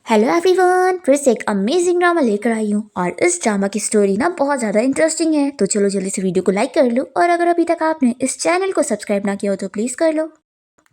Hello everyone, फिर से एक अमेजिंग ड्रामा लेकर आई हूँ और इस ड्रामा की स्टोरी ना बहुत ज़्यादा इंटरेस्टिंग है। तो चलो जल्दी से वीडियो को लाइक कर लो और अगर अभी तक आपने इस चैनल को सब्सक्राइब ना किया हो तो प्लीज़ कर लो।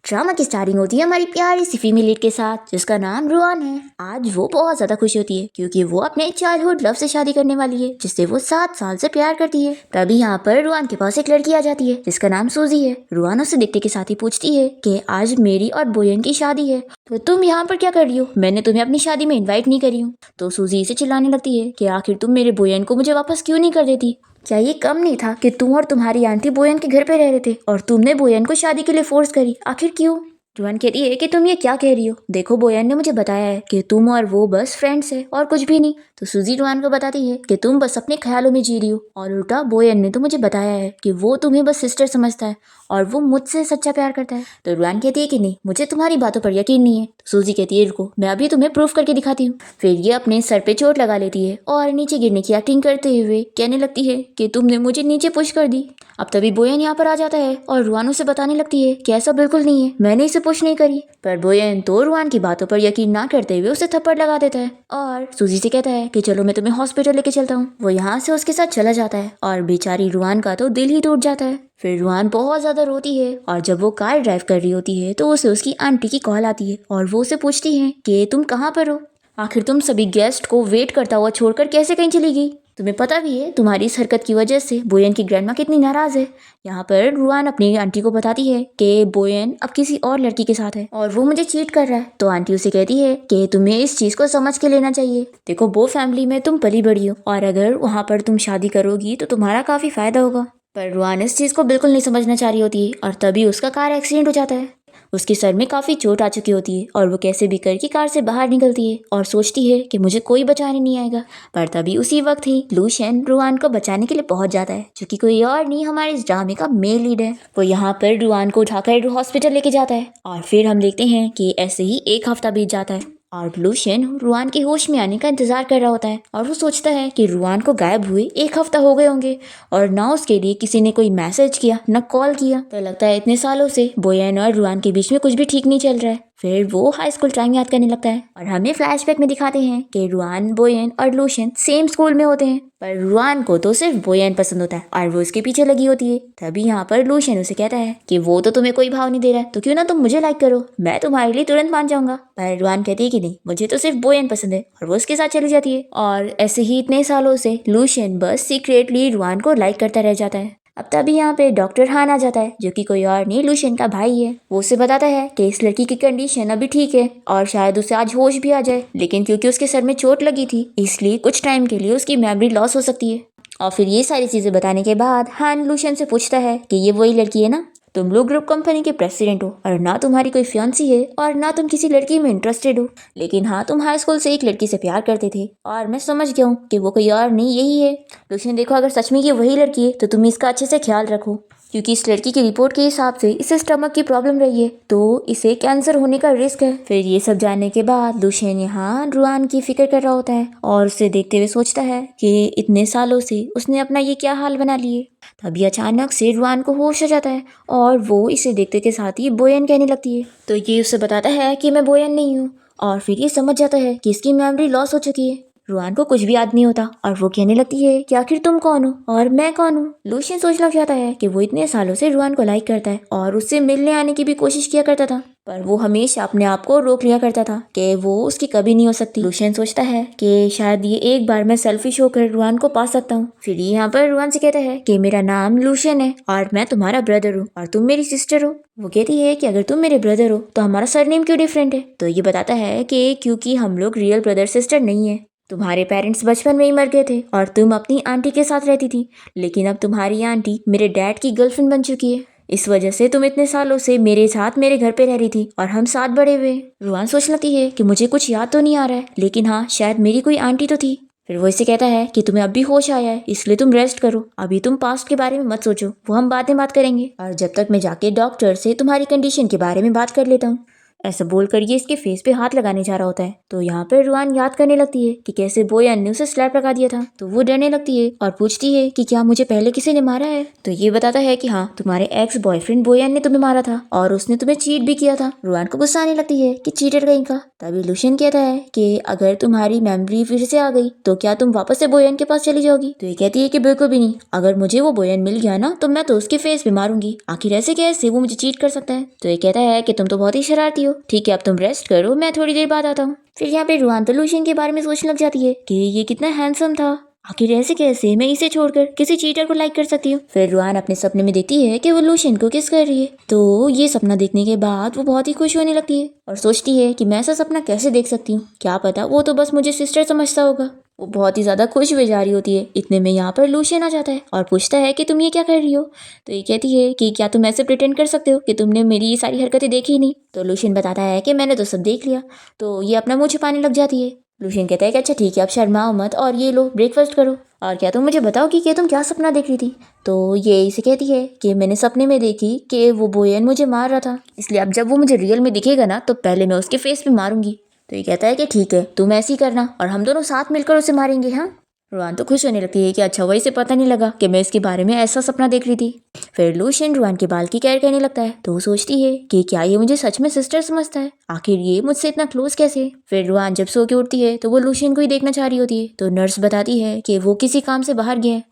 ड्रामा की स्टार्टिंग होती है हमारी प्यारी सी फीमेल लीड के साथ जिसका नाम रुआन है। आज वो बहुत ज्यादा खुश होती है क्योंकि वो अपने चाइल्डहुड लव से शादी करने वाली है जिससे वो 7 साल से प्यार करती है। तभी यहाँ पर रुआन के पास एक लड़की आ जाती है जिसका नाम सूजी है। रुआन उसे देखने के साथ ही पूछती है कि आज मेरी और बोयन की शादी है तो तुम यहाँ पर क्या कर रही हो, मैंने तुम्हें अपनी शादी में इन्वाइट नहीं करी हूँ। तो सूजी इसे चिल्लाने लगती है कि आखिर तुम मेरे बोयन को मुझे वापस क्यों नहीं कर देती। क्या ये कम नहीं था कि तुम और तुम्हारी आंटी बोयन के घर पे रह रहे थे और तुमने बोयन को शादी के लिए फोर्स करी, आखिर क्यों। रुआन कहती है कि तुम ये क्या कह रही हो, देखो बोयन ने मुझे बताया है कि तुम और वो बस फ्रेंड्स है और कुछ भी नहीं। तो सूजी रुआन को बताती है कि तुम बस अपने ख्यालों में जी रही हो और उल्टा बोयन ने तो मुझे बताया है कि वो तुम्हें बस सिस्टर समझता है और वो मुझसे सच्चा प्यार करता है। तो रुआन कहती है कि नहीं, मुझे तुम्हारी बातों पर यकीन नहीं है। तो सूजी कहती है रुको, मैं अभी तुम्हें प्रूफ करके दिखाती हूँ। फिर ये अपने सर पे चोट लगा लेती है और नीचे गिरने की एक्टिंग करते हुए कहने लगती है कि तुमने मुझे नीचे पुश कर दी। अब तभी बोयन यहाँ पर आ जाता है और रुआन उसे बताने लगती है कि ऐसा बिल्कुल नहीं है, मैंने इसे पुश नहीं करी। पर बोयन तो रुआन की बातों पर यकीन ना करते हुए उसे थप्पड़ लगा देता है और सूजी से कहता है कि चलो मैं तुम्हें हॉस्पिटल लेके चलता हूँ। वो यहाँ से उसके साथ चला जाता है और बेचारी रुआन का तो दिल ही टूट जाता है। फिर रुआन बहुत ज्यादा रोती है और जब वो कार ड्राइव कर रही होती है तो उसे उसकी आंटी की कॉल आती है और वो उसे पूछती है कि तुम कहाँ पर हो, आखिर तुम सभी गेस्ट को वेट करता हुआ छोड़कर कैसे कहीं चली गई। तुम्हें पता भी है तुम्हारी इस हरकत की वजह से बोयन की ग्रैंडमा कितनी नाराज है। यहाँ पर रुआन अपनी आंटी को बताती है कि बोयन अब किसी और लड़की के साथ है और वो मुझे चीट कर रहा है। तो आंटी उसे कहती है कि तुम्हें इस चीज को समझ के लेना चाहिए, देखो वो फैमिली में तुम पली बड़ी हो और अगर वहाँ पर तुम शादी करोगी तो तुम्हारा काफी फायदा होगा। पर रुआन इस चीज को बिल्कुल नहीं समझना चाह रही होती है और तभी उसका कार एक्सीडेंट हो जाता है। उसके सर में काफी चोट आ चुकी होती है और वो कैसे भी करके कार से बाहर निकलती है और सोचती है कि मुझे कोई बचाने नहीं आएगा। पर तभी उसी वक्त ही लूशियन रुआन को बचाने के लिए पहुंच जाता है जो कि कोई और नहीं हमारे इस ड्रामे का मेल लीड है। वो यहाँ पर रुआन को उठाकर हॉस्पिटल लेके जाता है और फिर हम देखते हैं कि ऐसे ही एक हफ्ता बीत जाता है और लूशियन रुआन के होश में आने का इंतजार कर रहा होता है और वो सोचता है कि रुआन को गायब हुए एक हफ्ता हो गए होंगे और ना उसके लिए किसी ने कोई मैसेज किया ना कॉल किया। तो लगता है इतने सालों से बोयन और रुआन के बीच में कुछ भी ठीक नहीं चल रहा है। फिर वो हाई स्कूल टाइम याद करने लगता है और हमें फ्लैशबैक में दिखाते हैं कि रुआन, बोयन और लूशियन सेम स्कूल में होते हैं। पर रुआन को तो सिर्फ बोयन पसंद होता है और वो उसके पीछे लगी होती है। तभी यहाँ पर लूशियन उसे कहता है कि वो तो तुम्हें कोई भाव नहीं दे रहा है तो क्यों ना तुम मुझे लाइक करो, मैं तुम्हारे लिए तुरंत मान जाऊंगा। पर रुआन कहती है कि नहीं, मुझे तो सिर्फ बोयन पसंद है और वो उसके साथ चली जाती है। और ऐसे ही इतने सालों से लूशियन बस सीक्रेटली रुआन को लाइक करता रह जाता है। अब तभी यहाँ पे डॉक्टर हान आ जाता है जो कि कोई और नहीं लूशियन का भाई है। वो उसे बताता है कि इस लड़की की कंडीशन अभी ठीक है और शायद उसे आज होश भी आ जाए, लेकिन क्योंकि उसके सर में चोट लगी थी इसलिए कुछ टाइम के लिए उसकी मेमोरी लॉस हो सकती है। और फिर ये सारी चीजें बताने के बाद हान लूशियन से पूछता है कि ये वही लड़की है ना, तुम लोग ग्रुप कंपनी के प्रेसिडेंट हो और ना तुम्हारी कोई फियांसी है और ना तुम किसी लड़की में इंटरेस्टेड हो, लेकिन हाँ तुम हाई स्कूल से एक लड़की से प्यार करते थे और मैं समझ गया हूँ कि वो कोई और नहीं यही है। लूशियन देखो, अगर सच में ये वही लड़की है तो तुम इसका अच्छे से ख्याल रखो क्योंकि इस लड़की की रिपोर्ट के हिसाब से इसे स्टमक की प्रॉब्लम रही है तो इसे कैंसर होने का रिस्क है। फिर ये सब जानने के बाद लूशियन यहाँ रुआन की फिक्र कर रहा होता है और उसे देखते हुए सोचता है कि इतने सालों से उसने अपना ये क्या हाल बना लिए। तभी अचानक से रुआन को होश आ जाता है और वो इसे देखते के साथ ही बोयन कहने लगती है। तो ये उसे बताता है कि मैं बोयन नहीं हूँ और फिर ये समझ जाता है कि इसकी मेमोरी लॉस हो चुकी है। रुआन को कुछ भी याद नहीं होता और वो कहने लगती है कि आखिर तुम कौन हो और मैं कौन हूँ। लूशियन सोच लग जाता है कि वो इतने सालों से रुआन को लाइक करता है और उससे मिलने आने की भी कोशिश किया करता था, पर वो हमेशा अपने आप को रोक लिया करता था कि वो उसकी कभी नहीं हो सकती। लूशियन सोचता है कि शायद ये एक बार मैं सेल्फिश होकर रुआन को पा सकता हूँ। फिर यहाँ पर रुआन से कहता है कि मेरा नाम लूशियन है और मैं तुम्हारा ब्रदर हूँ और तुम मेरी सिस्टर हो। वो कहती है कि अगर तुम मेरे ब्रदर हो तो हमारा सरनेम क्यों डिफरेंट है। तो ये बताता है कि क्योंकि हम लोग रियल ब्रदर सिस्टर नहीं है। तुम्हारे पेरेंट्स बचपन में ही मर गए थे और तुम अपनी आंटी के साथ रहती थी, लेकिन अब तुम्हारी आंटी मेरे डैड की गर्लफ्रेंड बन चुकी है, इस वजह से तुम इतने सालों से मेरे साथ मेरे घर पे रह रही थी और हम साथ बड़े हुए। रुआन सोच लेती है कि मुझे कुछ याद तो नहीं आ रहा है, लेकिन हाँ शायद मेरी कोई आंटी तो थी। फिर वो इसे कहता है कि तुम्हें अब भी होश आया है इसलिए तुम रेस्ट करो, अभी तुम पास्ट के बारे में मत सोचो, वो हम बाद में बात करेंगे और जब तक मैं जाके डॉक्टर से तुम्हारी कंडीशन के बारे में बात कर लेता हूँ। ऐसा बोलकर ये इसके फेस पे हाथ लगाने जा रहा होता है। तो यहाँ पर रुआन याद करने लगती है कि कैसे बोयन ने उसे स्लैप लगा दिया था। तो वो डरने लगती है और पूछती है कि क्या मुझे पहले किसी ने मारा है। तो ये बताता है कि हाँ, तुम्हारे एक्स बॉयफ्रेंड बोयन ने तुम्हें मारा था और उसने तुम्हें चीट भी किया था। रुआन को गुस्सा आने लगती है कि चीटर कहीं का। तभी लुशियन कहता है कि अगर तुम्हारी मेमोरी फिर से आ गई तो क्या तुम वापस से बोयन के पास चली जाओगी। तो ये कहती है कि बिल्कुल भी नहीं, अगर मुझे वो बोयन मिल गया ना तो मैं तो उसके फेस पे मारूंगी, आखिर ऐसे कैसे वो मुझे चीट कर सकता है। तो ये कहता है कि तुम तो बहुत ही शरारती हो, ठीक है अब तुम रेस्ट करो, मैं थोड़ी देर बाद आता हूँ। फिर यहाँ पे रुआन तो लुशियन के बारे में सोचने लग जाती है कि ये कितना हैंडसम था, आखिर ऐसे कैसे मैं इसे छोड़कर किसी चीटर को लाइक कर सकती हूँ। फिर रुआन अपने सपने में देखती है कि वो लुशियन को किस कर रही है। तो ये सपना देखने के बाद वो बहुत ही खुश होने लगती है और सोचती है कि मैं ऐसा सपना कैसे देख सकती हूँ, क्या पता वो तो बस मुझे सिस्टर समझता होगा। वो बहुत ही ज्यादा खुश हुए जा रही होती है। इतने में यहाँ पर लुशियन आ जाता है और पूछता है कि तुम ये क्या कर रही हो। तो ये कहती है कि क्या तुम ऐसे प्रिटेंड कर सकते हो कि तुमने मेरी ये सारी हरकतें देखी ही नहीं। तो लुशियन बताता है कि मैंने तो सब देख लिया। तो ये अपना मुंह छुपाने लग जाती है। लुशियन कहता है कि अच्छा ठीक है, अब शर्माओ मत और ये लो ब्रेकफास्ट करो, और क्या तुम मुझे बताओ कि तुम क्या सपना देख रही थी। तो ये इसे कहती है कि मैंने सपने में देखी कि वो बोयन मुझे मार रहा था, इसलिए अब जब वो मुझे रियल में दिखेगा ना तो पहले मैं उसके फेस पे मारूंगी। तो ये कहता है कि ठीक है तुम ऐसे ही करना और हम दोनों साथ मिलकर उसे मारेंगे। हाँ, रुआन तो खुश होने लगती है कि अच्छा वही से पता नहीं लगा कि मैं इसके बारे में ऐसा सपना देख रही थी। फिर लुशियन रुआन के बाल की केयर करने लगता है। तो वो सोचती है कि क्या ये मुझे सच में सिस्टर समझता है, आखिर ये मुझसे इतना क्लोज कैसे है। फिर रुआन जब सो के उठती है तो वो लुशियन को ही देखना चाह रही होती है। तो नर्स बताती है कि वो किसी काम से बाहर गया है।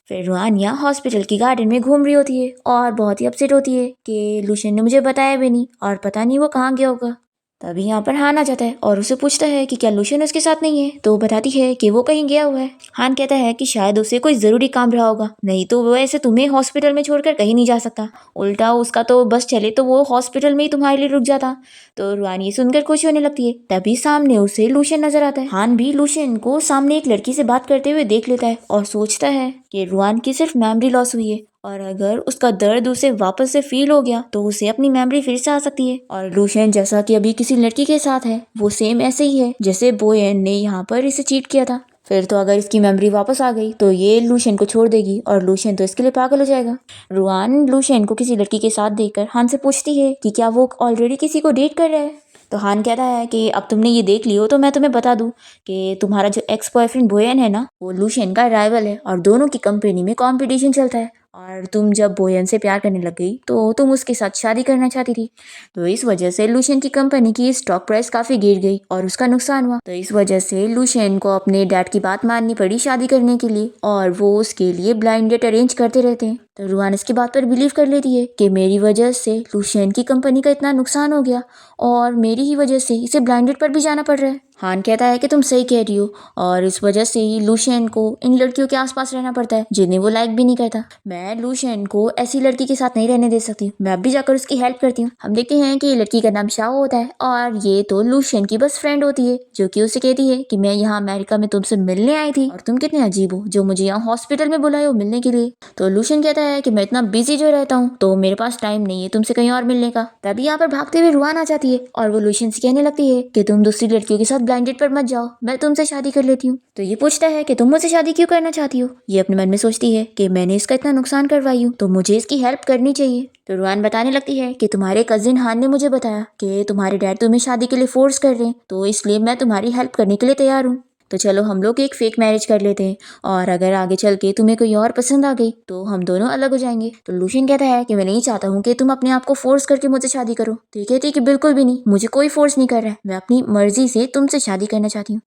फिर रुआन यहाँ हॉस्पिटल की गार्डन में घूम रही होती है और बहुत ही अपसेट होती है कि लुशियन ने मुझे बताया भी नहीं और पता नहीं वो कहाँ गया होगा। तभी यहाँ पर हान आ जाता है और उसे पूछता है कि क्या लुशियन उसके साथ नहीं है। तो वो बताती है कि वो कहीं गया हुआ है। हान कहता है कि शायद उसे कोई जरूरी काम रहा होगा, नहीं तो वो ऐसे तुम्हें हॉस्पिटल में छोड़कर कहीं नहीं जा सकता, उल्टा उसका तो बस चले तो वो हॉस्पिटल में ही तुम्हारे लिए रुक जाता। तो रुआन ये सुनकर खुश होने लगती है। तभी सामने उसे लुशियन नजर आता है। हान भी लुशियन को सामने एक लड़की से बात करते हुए देख लेता है और सोचता है कि रुआन की सिर्फ मेमोरी लॉस हुई है और अगर उसका दर्द उसे वापस से फील हो गया तो उसे अपनी मेमोरी फिर से आ सकती है। और लुशियन जैसा कि अभी किसी लड़की के साथ है वो सेम ऐसे ही है जैसे बोयन ने यहाँ पर इसे चीट किया था। फिर तो अगर इसकी मेमोरी वापस आ गई तो ये लुशियन को छोड़ देगी और लुशियन तो इसके लिए पागल हो जाएगा। रुआन लुशियन को किसी लड़की के साथ देखकर हान से पूछती है कि क्या वो ऑलरेडी किसी को डेट कर रहा है। तो हान कहता है कि अब तुमने ये देख लियो तो मैं तुम्हें बता दूं कि तुम्हारा जो एक्स बॉयफ्रेंड बोयन है ना वो लुशियन का राइवल है और दोनों की कंपनी में कंपटीशन चलता है और तुम जब बोयन से प्यार करने लग गई तो तुम उसके साथ शादी करना चाहती थी। तो इस वजह से लुशियन की कंपनी की स्टॉक प्राइस काफी गिर गई और उसका नुकसान हुआ। तो इस वजह से लुशियन को अपने डैड की बात माननी पड़ी शादी करने के लिए और वो उसके लिए ब्लाइंड डेट अरेंज करते रहते हैं। तो रुआन इसकी बात पर बिलीव कर लेती है कि मेरी वजह से लुशियन की कंपनी का इतना नुकसान हो गया और मेरी ही वजह से इसे ब्लाइंड डेट पर भी जाना पड़ रहा है। हान कहता है कि तुम सही कह रही हो और इस वजह से ही लुशियन को इन लड़कियों के आसपास रहना पड़ता है जिन्हें वो लाइक भी नहीं करता। मैं लुशियन को ऐसी लड़की के साथ नहीं रहने दे सकती, मैं अब भी जाकर उसकी हेल्प करती हूँ। हम देखते हैं कि ये लड़की का नाम शाओ होता है और ये तो लुशियन की बस फ्रेंड होती है जो कि उसे कहती है कि मैं यहाँ अमेरिका में तुमसे मिलने आई थी और तुम कितने अजीब हो जो मुझे यहाँ हॉस्पिटल में बुलाए हो मिलने के लिए। तो लुशियन कहता है कि मैं इतना बिजी जो रहता हूँ तो मेरे पास टाइम नहीं है तुमसे कहीं और मिलने का। तभी यहाँ पर भागते हुए रुआन आ जाती है और वो लुशियन से कहने लगती है कि तुम दूसरी लड़कियों के साथ ब्लाइंड डेट पर मत जाओ, मैं तुमसे शादी कर लेती हूँ। तो ये पूछता है कि तुम मुझसे शादी क्यों करना चाहती हो। ये अपने मन में सोचती है कि मैंने इसका इतना नुकसान करवाई हूँ तो मुझे इसकी हेल्प करनी चाहिए। तो रुआन बताने लगती है कि तुम्हारे कजिन हान ने मुझे बताया कि तुम्हारे डैड तुम्हें शादी के लिए फोर्स कर रहे हैं तो इसलिए मैं तुम्हारी हेल्प करने के लिए तैयार हूँ। तो चलो हम लोग एक फेक मैरिज कर लेते हैं और अगर आगे चल के तुम्हें कोई और पसंद आ गई तो हम दोनों अलग हो जाएंगे। तो लुशियन कहता है कि मैं नहीं चाहता हूँ कि तुम अपने आप को फोर्स करके मुझसे शादी करो। तो ये कहती है कि बिल्कुल भी नहीं, मुझे कोई फोर्स नहीं कर रहा है, मैं अपनी मर्जी से तुमसे शादी करना चाहती हूँ।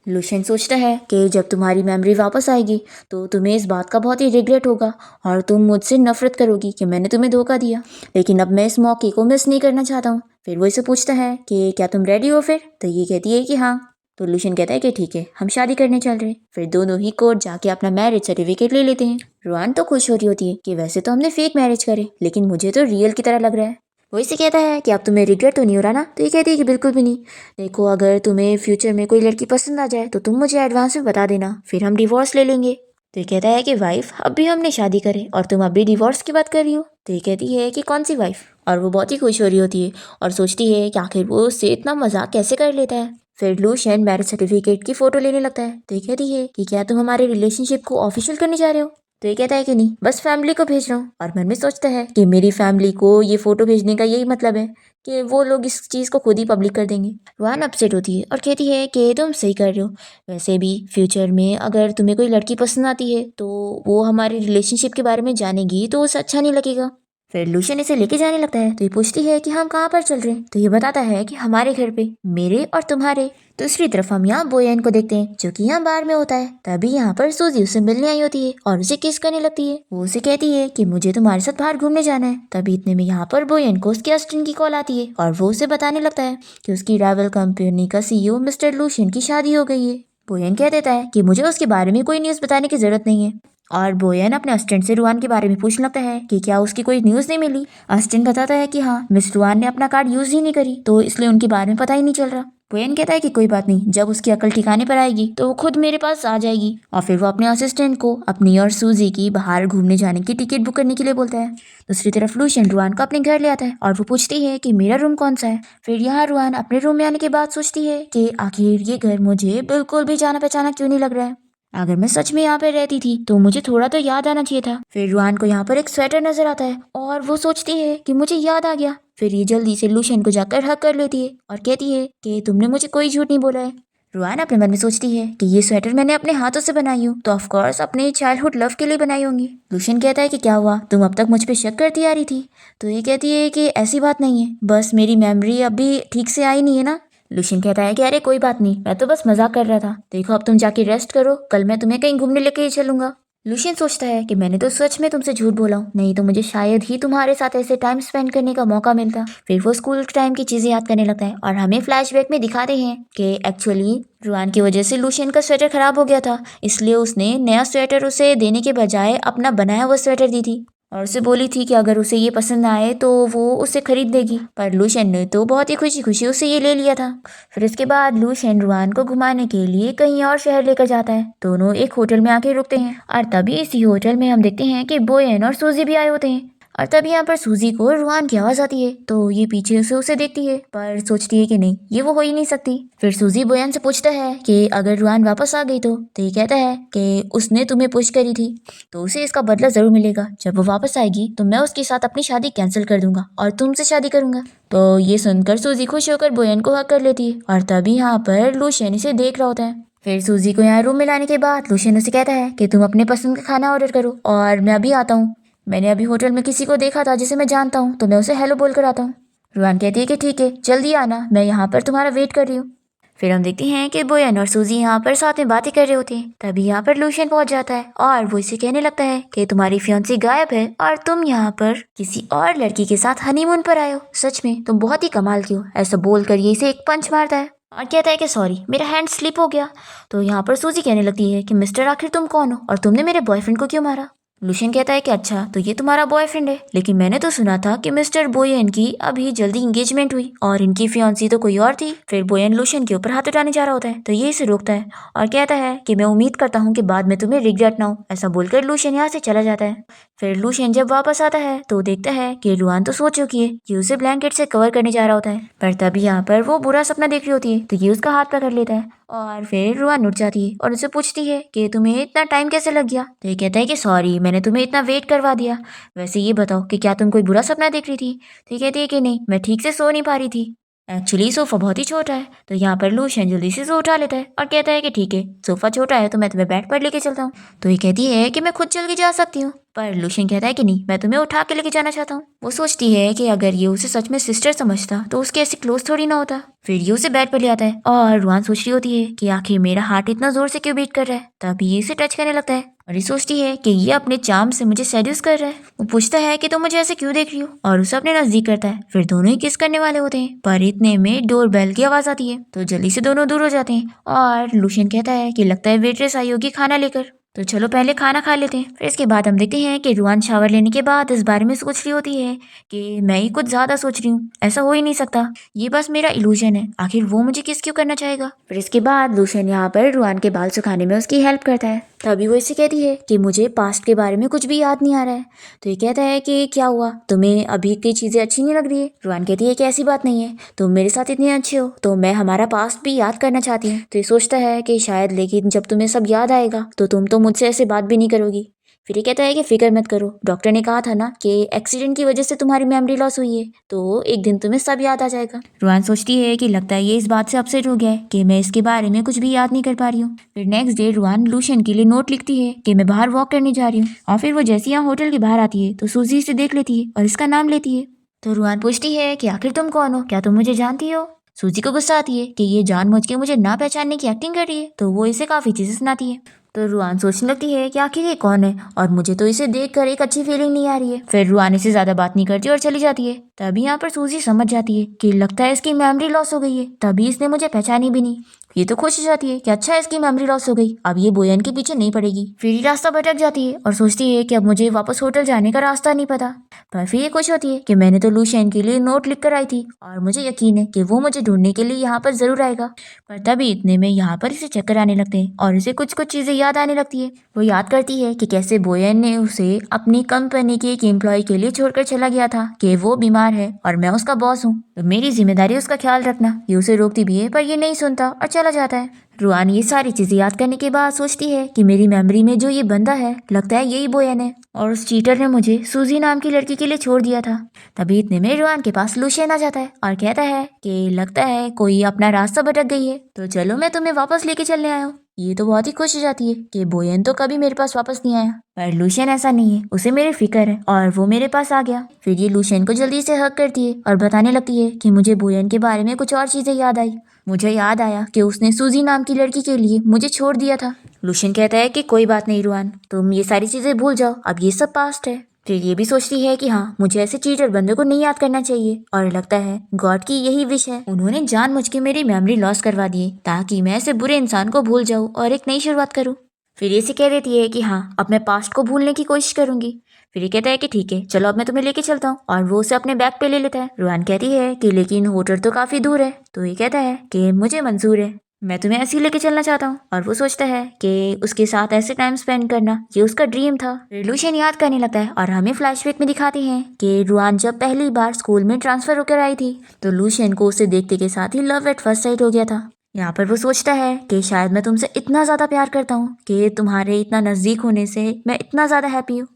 लुशियन सोचता है कि जब तुम्हारी मेमोरी वापस आएगी तो तुम्हें इस बात का बहुत ही रिग्रेट होगा और तुम मुझसे नफरत करोगी कि मैंने तुम्हें धोखा दिया, लेकिन अब मैं इस मौके को मिस नहीं करना चाहता हूँ। फिर वो इसे पूछता है कि क्या तुम रेडी हो फिर। तो ये कहती है कि हाँ। तो लुशियन कहता है कि ठीक है हम शादी करने चल रहे हैं। फिर दोनों ही कोर्ट जाके अपना मैरिज सर्टिफिकेट ले लेते हैं। रुआन तो खुश हो रही होती है कि वैसे तो हमने फेक मैरिज करे लेकिन मुझे तो रियल की तरह लग रहा है। वो इसे कहता है कि अब तुम्हें रिग्रेट तो नहीं हो रहा ना। तो ये कहती है कि बिल्कुल भी नहीं, देखो अगर तुम्हें फ्यूचर में कोई लड़की पसंद आ जाए तो तुम मुझे एडवांस में बता देना, फिर हम डिवोर्स ले लेंगे। तो ये कहता है कि वाइफ अब भी हमने शादी करे और तुम अभी डिवोर्स की बात कर रही हो। तो ये कहती है कि कौन सी वाइफ, और वो बहुत ही खुश हो रही होती है और सोचती है कि आखिर वो उससे इतना मजाक कैसे कर लेता है। फिर लुशियन मैरिज सर्टिफिकेट की फोटो लेने लगता है। तो ये कहती है कि क्या तुम हमारे रिलेशनशिप को ऑफिशियल करने जा रहे हो। तो ये कहता है कि नहीं, बस फैमिली को भेज रहा हूँ। और मन में सोचता है कि मेरी फैमिली को ये फोटो भेजने का यही मतलब है कि वो लोग इस चीज़ को खुद ही पब्लिक कर देंगे। रुआन अपसेट होती है और कहती है कि तुम सही कर रहे हो। वैसे भी फ्यूचर में अगर तुम्हें कोई लड़की पसंद आती है तो वो हमारे रिलेशनशिप के बारे में जानेगी तो उसे अच्छा नहीं लगेगा। फिर लूशियन इसे लेके जाने लगता है तो ये पूछती है कि हम कहाँ पर चल रहे हैं, तो ये बताता है कि हमारे घर पे, मेरे और तुम्हारे। दूसरी तरफ हम यहाँ बोयन को देखते हैं जो कि यहाँ बार में होता है। तभी यहाँ पर सूजी उसे मिलने आई होती है और उसे किस करने लगती है। वो उसे कहती है कि मुझे तुम्हारे साथ बाहर घूमने जाना है। तभी इतने में यहाँ पर बोयन को उसके असिस्टेंट की कॉल आती है और वो उसे बताने लगता है कि उसकी ट्रैवल कंपनी का सीईओ मिस्टर लूशियन की शादी हो गई है। बोयन कह देता है कि मुझे उसके बारे में कोई न्यूज़ बताने की जरूरत नहीं है। और बोयन अपने असिस्टेंट से रुआन के बारे में पूछने लगता है कि क्या उसकी कोई न्यूज़ नहीं मिली। असिस्टेंट बताता है कि हाँ, मिस रुआन ने अपना कार्ड यूज़ ही नहीं करी तो इसलिए उनके बारे में पता ही नहीं चल रहा। बोयन कहता है कि कोई बात नहीं, जब उसकी अकल ठिकाने पर आएगी तो वो खुद मेरे पास आ जाएगी। और फिर वो अपने असिस्टेंट को अपनी और सूजी की बाहर घूमने जाने की टिकट बुक करने के लिए बोलता है। दूसरी तरफ लूशियन रुआन को अपने घर ले आता है और वो पूछती है कि मेरा रूम कौन सा है। फिर यहाँ रुआन अपने रूम में आने के बाद सोचती है कि आखिर ये घर मुझे बिल्कुल भी जाना पहचाना क्यों नहीं लग रहा है। अगर मैं सच में यहाँ पे रहती थी तो मुझे थोड़ा तो याद आना चाहिए था। फिर रुआन को यहाँ पर एक स्वेटर नजर आता है और वो सोचती है कि मुझे याद आ गया। फिर ये जल्दी से लूशियन को जाकर हक कर लेती है और कहती है कि तुमने मुझे कोई झूठ नहीं बोला है। रुआन अपने मन में सोचती है कि ये स्वेटर मैंने अपने हाथों से बनाई हूँ तो ऑफकोर्स अपने चाइल्डहुड लव के लिए बनाई होंगी। लूशियन कहता है कि क्या हुआ, तुम अब तक मुझ पे शक करती आ रही थी। तो ये कहती है कि ऐसी बात नहीं है, बस मेरी मेमोरी अभी ठीक से आई नहीं है ना। लूशियन कहता है कि अरे कोई बात नहीं, मैं तो बस मजाक कर रहा था। देखो अब तुम जाके रेस्ट करो, कल मैं तुम्हें कहीं घूमने लेके ही चलूंगा। लूशियन सोचता है कि मैंने तो सच में तुमसे झूठ बोला हूँ, नहीं तो मुझे शायद ही तुम्हारे साथ ऐसे टाइम स्पेंड करने का मौका मिलता। फिर वो स्कूल टाइम की चीजें याद करने लगता है और हमें फ्लैशबैक में दिखाते हैं कि एक्चुअली रुआन की वजह से लूशियन का स्वेटर खराब हो गया था, इसलिए उसने नया स्वेटर उसे देने के बजाय अपना बनाया हुआ स्वेटर दी थी और उसे बोली थी कि अगर उसे ये पसंद आए तो वो उसे खरीद देगी। पर लूशियन ने तो बहुत ही खुशी खुशी उसे ये ले लिया था। फिर इसके बाद लूशियन रुआन को घुमाने के लिए कहीं और शहर लेकर जाता है। दोनों एक होटल में आके रुकते हैं और तभी इसी होटल में हम देखते हैं कि बोयन और सूजी भी आए होते हैं। और तभी यहाँ पर सूजी को रुआन की आवाज आती है तो ये पीछे से उसे देखती है पर सोचती है कि नहीं, ये वो हो ही नहीं सकती। फिर सूजी बोयन से पूछता है कि अगर रुआन वापस आ गई तो ये कहता है कि उसने तुम्हें पुश करी थी तो उसे इसका बदला जरूर मिलेगा। जब वो वापस आएगी तो मैं उसके साथ अपनी शादी कैंसिल कर दूंगा और तुमसे शादी करूंगा। तो ये सुनकर सूजी खुश होकर बोयन को हक कर लेती है और तभी यहाँ पर लूशियन इसे देख रहा होता है। फिर सूजी को यहाँ रूम में लाने के बाद लूशियन उसे कहता है कि तुम अपने पसंद का खाना ऑर्डर करो और मैं अभी आता हूँ। मैंने अभी होटल में किसी को देखा था जिसे मैं जानता हूँ तो मैं उसे हेलो बोल कर आता हूँ। रुआन कहती है कि ठीक है, जल्दी आना, मैं यहाँ पर तुम्हारा वेट कर रही हूँ। फिर हम देखते हैं कि बोयन और सूजी यहाँ पर साथ में बातें कर रहे होते हैं। तभी यहाँ पर लूशियन पहुंच जाता है और वो इसे कहने लगता है कि तुम्हारी फियांसी गायब है और तुम यहाँ पर किसी और लड़की के साथ हनीमून पर आए हो। सच में तुम बहुत ही कमाल की हो। ऐसा बोलकर ये इसे एक पंच मारता है और कहता है कि सॉरी, मेरा हैंड स्लिप हो गया। तो यहाँ पर सूजी कहने लगती है कि मिस्टर आखिर तुम कौन हो और तुमने मेरे बॉयफ्रेंड को क्यों मारा। लूशियन कहता है कि अच्छा तो ये तुम्हारा बॉयफ्रेंड है, लेकिन मैंने तो सुना था कि मिस्टर बोयन की अभी जल्दी एंगेजमेंट हुई और इनकी फियांसी तो कोई और थी। फिर बोयन लूशियन के ऊपर हाथ उठाने जा रहा होता है तो ये इसे रोकता है और कहता है कि मैं उम्मीद करता हूँ कि बाद में तुम्हें रिग्रेट ना हो। ऐसा बोलकर लूशियन यहाँ से चला जाता है। फिर लूशियन जब वापस आता है तो देखता है कि रुआन तो सो चुकी है। ये उसे ब्लैंकेट से कवर करने जा रहा होता है पर तभी यहाँ पर वो बुरा सपना देख रही होती है तो ये उसका हाथ पकड़ लेता है और फिर रुआन उठ जाती है और उसे पूछती है कि तुम्हें इतना टाइम कैसे लग गया। तो ये कहता है कि सॉरी, मैंने तुम्हें इतना वेट करवा दिया। वैसे ये बताओ कि क्या तुम कोई बुरा सपना देख रही थी। तो ये कहती है कि नहीं, मैं ठीक से सो नहीं पा रही थी। एक्चुअली सोफा बहुत ही छोटा है। तो यहाँ पर लूशियन जल्दी से उठा लेता है और कहता है कि ठीक है, सोफा छोटा है तो मैं तुम्हें बेड पर लेके चलता हूँ। तो ये कहती है कि मैं खुद चल के जा सकती हूँ पर लूशियन कहता है कि नहीं, मैं तुम्हें उठा के लेके जाना चाहता हूँ। वो सोचती है कि अगर ये उसे सच में सिस्टर समझता तो उसके ऐसे क्लोज थोड़ी ना होता। फिर ये उसे बेड पर ले आता है और रुआन सोच रही होती है कि आखिर मेरा हार्ट इतना जोर से क्यों बीट कर रहा है। तभी ये इसे टच करने लगता है और ये सोचती है कि ये अपने चार्म से मुझे सेड्यूस कर रहा है। वो पूछता है कि तुम मुझे ऐसे क्यों देख रही हो और उसे अपने नजदीक करता है। फिर दोनों ही किस करने वाले होते हैं पर इतने में डोर बेल की आवाज आती है तो जल्दी से दोनों दूर हो जाते हैं और लूशियन कहता है कि लगता है वेट्रेस आई होगी खाना लेकर, तो चलो पहले खाना खा लेते हैं। फिर इसके बाद हम देखते हैं कि रुआन शावर लेने के बाद इस बारे में सोच रही होती है कि मैं ही कुछ ज्यादा सोच रही हूँ, ऐसा हो ही नहीं सकता, ये बस मेरा इल्यूजन है, आखिर वो मुझे किस क्यों करना चाहेगा। फिर इसके बाद लूशियन यहाँ पर रुआन के बाल सुखाने में उसकी हेल्प करता है। तभी वो इसे कहती है कि मुझे पास्ट के बारे में कुछ भी याद नहीं आ रहा है। तो ये कहता है कि क्या हुआ, तुम्हें अभी की चीजें अच्छी नहीं लग रही है। रुआन कहती है कि ऐसी बात नहीं है, तुम मेरे साथ इतने अच्छे हो तो मैं हमारा पास्ट भी याद करना चाहती हूँ। तो ये सोचता है कि शायद, लेकिन जब तुम्हें सब याद आएगा तो तुम तो मुझसे ऐसे बात भी नहीं करोगी। फिर ये कहता है कि फिक्र मत करो, डॉक्टर ने कहा था ना कि एक्सीडेंट की वजह से तुम्हारी मेमोरी लॉस हुई है, तो एक दिन तुम्हें सब याद आ जाएगा। रुआन सोचती है कि लगता है ये इस बात से अपसेट हो गया है कि मैं इसके बारे में कुछ भी याद नहीं कर पा रही हूँ। फिर नेक्स्ट डे रुआन लूशियन के लिए नोट लिखती है कि मैं बाहर वॉक करने जा रही हूँ, और फिर वो जैसे यहाँ होटल के बाहर आती है तो सूजी इसे देख लेती है और इसका नाम लेती है। तो रुआन पूछती है कि आखिर तुम कौन हो, क्या तुम मुझे जानती हो। सूजी को गुस्सा आती है कि ये जानबूझ के मुझे ना पहचानने की एक्टिंग कर रही है, तो वो इसे काफी चीजें सुनाती है। तो रुआन सोचने लगती है कि आखिर ये कौन है, और मुझे तो इसे देखकर एक अच्छी फीलिंग नहीं आ रही है। फिर रुआन इससे ज्यादा बात नहीं करती और चली जाती है। तभी यहाँ पर सूजी समझ जाती है कि लगता है इसकी मेमोरी लॉस हो गई है, तभी इसने मुझे पहचानी भी नहीं। ये तो खुश हो जाती है कि अच्छा है इसकी मेमोरी लॉस हो गई, अब ये बोयन के पीछे नहीं पड़ेगी। फिर ये रास्ता भटक जाती है और सोचती है कि अब मुझे वापस होटल जाने का रास्ता नहीं पता। पर फिर ये खुश होती है कि मैंने तो लूशियन के लिए नोट लिख कर आई थी, और मुझे यकीन है कि वो मुझे ढूंढने के लिए यहाँ पर जरूर आएगा। पर तभी इतने में यहाँ पर इसे चक्कर आने लगते हैं और इसे कुछ कुछ चीजें याद आने लगती है। वो याद करती है कि कैसे बोयन ने उसे अपनी कंपनी के एक एम्प्लॉय के लिए छोड़कर चला गया था, कि वो बीमार है और मैं उसका बॉस हूँ, तो मेरी जिम्मेदारी उसका ख्याल रखना। ये उसे रोकती भी है पर ये नहीं सुनता और चला जाता है। रुआन ये सारी चीजें याद करने के बाद सोचती है कि मेरी मेमोरी में जो ये बंदा है, लगता है यही बोयन है, और उस चीटर ने मुझे सूजी नाम की लड़की के लिए छोड़ दिया था। तभी इतने में रुआन के पास लूशियन आ जाता है और कहता है कि लगता है कोई अपना रास्ता भटक गई है, तो चलो मैं तुम्हें वापस लेके चलने आया हूँ। ये तो बहुत ही खुश हो जाती है कि बोयन तो कभी मेरे पास वापस नहीं आया, पर लूशियन ऐसा नहीं है, उसे मेरी फिक्र है और वो मेरे पास आ गया। फिर ये लूशियन को जल्दी से हक करती है और बताने लगती है कि मुझे बोयन के बारे में कुछ और चीजें याद आई। मुझे याद आया कि उसने सूजी नाम की लड़की के लिए मुझे छोड़ दिया था। लूशियन कहता है कि कोई बात नहीं रुआन, तुम ये सारी चीजें भूल जाओ, अब ये सब पास्ट है। फिर ये भी सोचती है कि हाँ, मुझे ऐसे चीटर बंदे को नहीं याद करना चाहिए, और लगता है गॉड की यही विश है, उन्होंने जानबूझ के मेरी मेमोरी लॉस करवा दी ताकि मैं ऐसे बुरे इंसान को भूल जाऊँ और एक नई शुरुआत करूँ। फिर ये से कह देती है कि हाँ, अब मैं पास्ट को भूलने की कोशिश करूंगी। फिर ये कहता है कि ठीक है चलो अब मैं तुम्हें लेके चलता हूँ, और वो उसे अपने बैग पे ले लेता है। रुआन कहती है कि लेकिन होटल तो काफी दूर है, तो ये कहता है कि मुझे मंजूर है, मैं तुम्हें ऐसे ही लेके चलना चाहता हूँ। और वो सोचता है कि उसके साथ ऐसे टाइम स्पेंड करना ये उसका ड्रीम था। लूशियन याद करने लगता है और हमें फ्लैशबैक में दिखाते हैं कि रुआन जब पहली बार स्कूल में ट्रांसफर होकर आई थी, तो लूशियन को उसे देखते के साथ ही लव एट फर्स्ट साइट हो गया था। यहाँ पर वो सोचता है कि शायद मैं तुमसे इतना ज्यादा प्यार करता हूँ कि तुम्हारे इतना नजदीक होने से मैं इतना ज्यादा हैप्पी हूँ।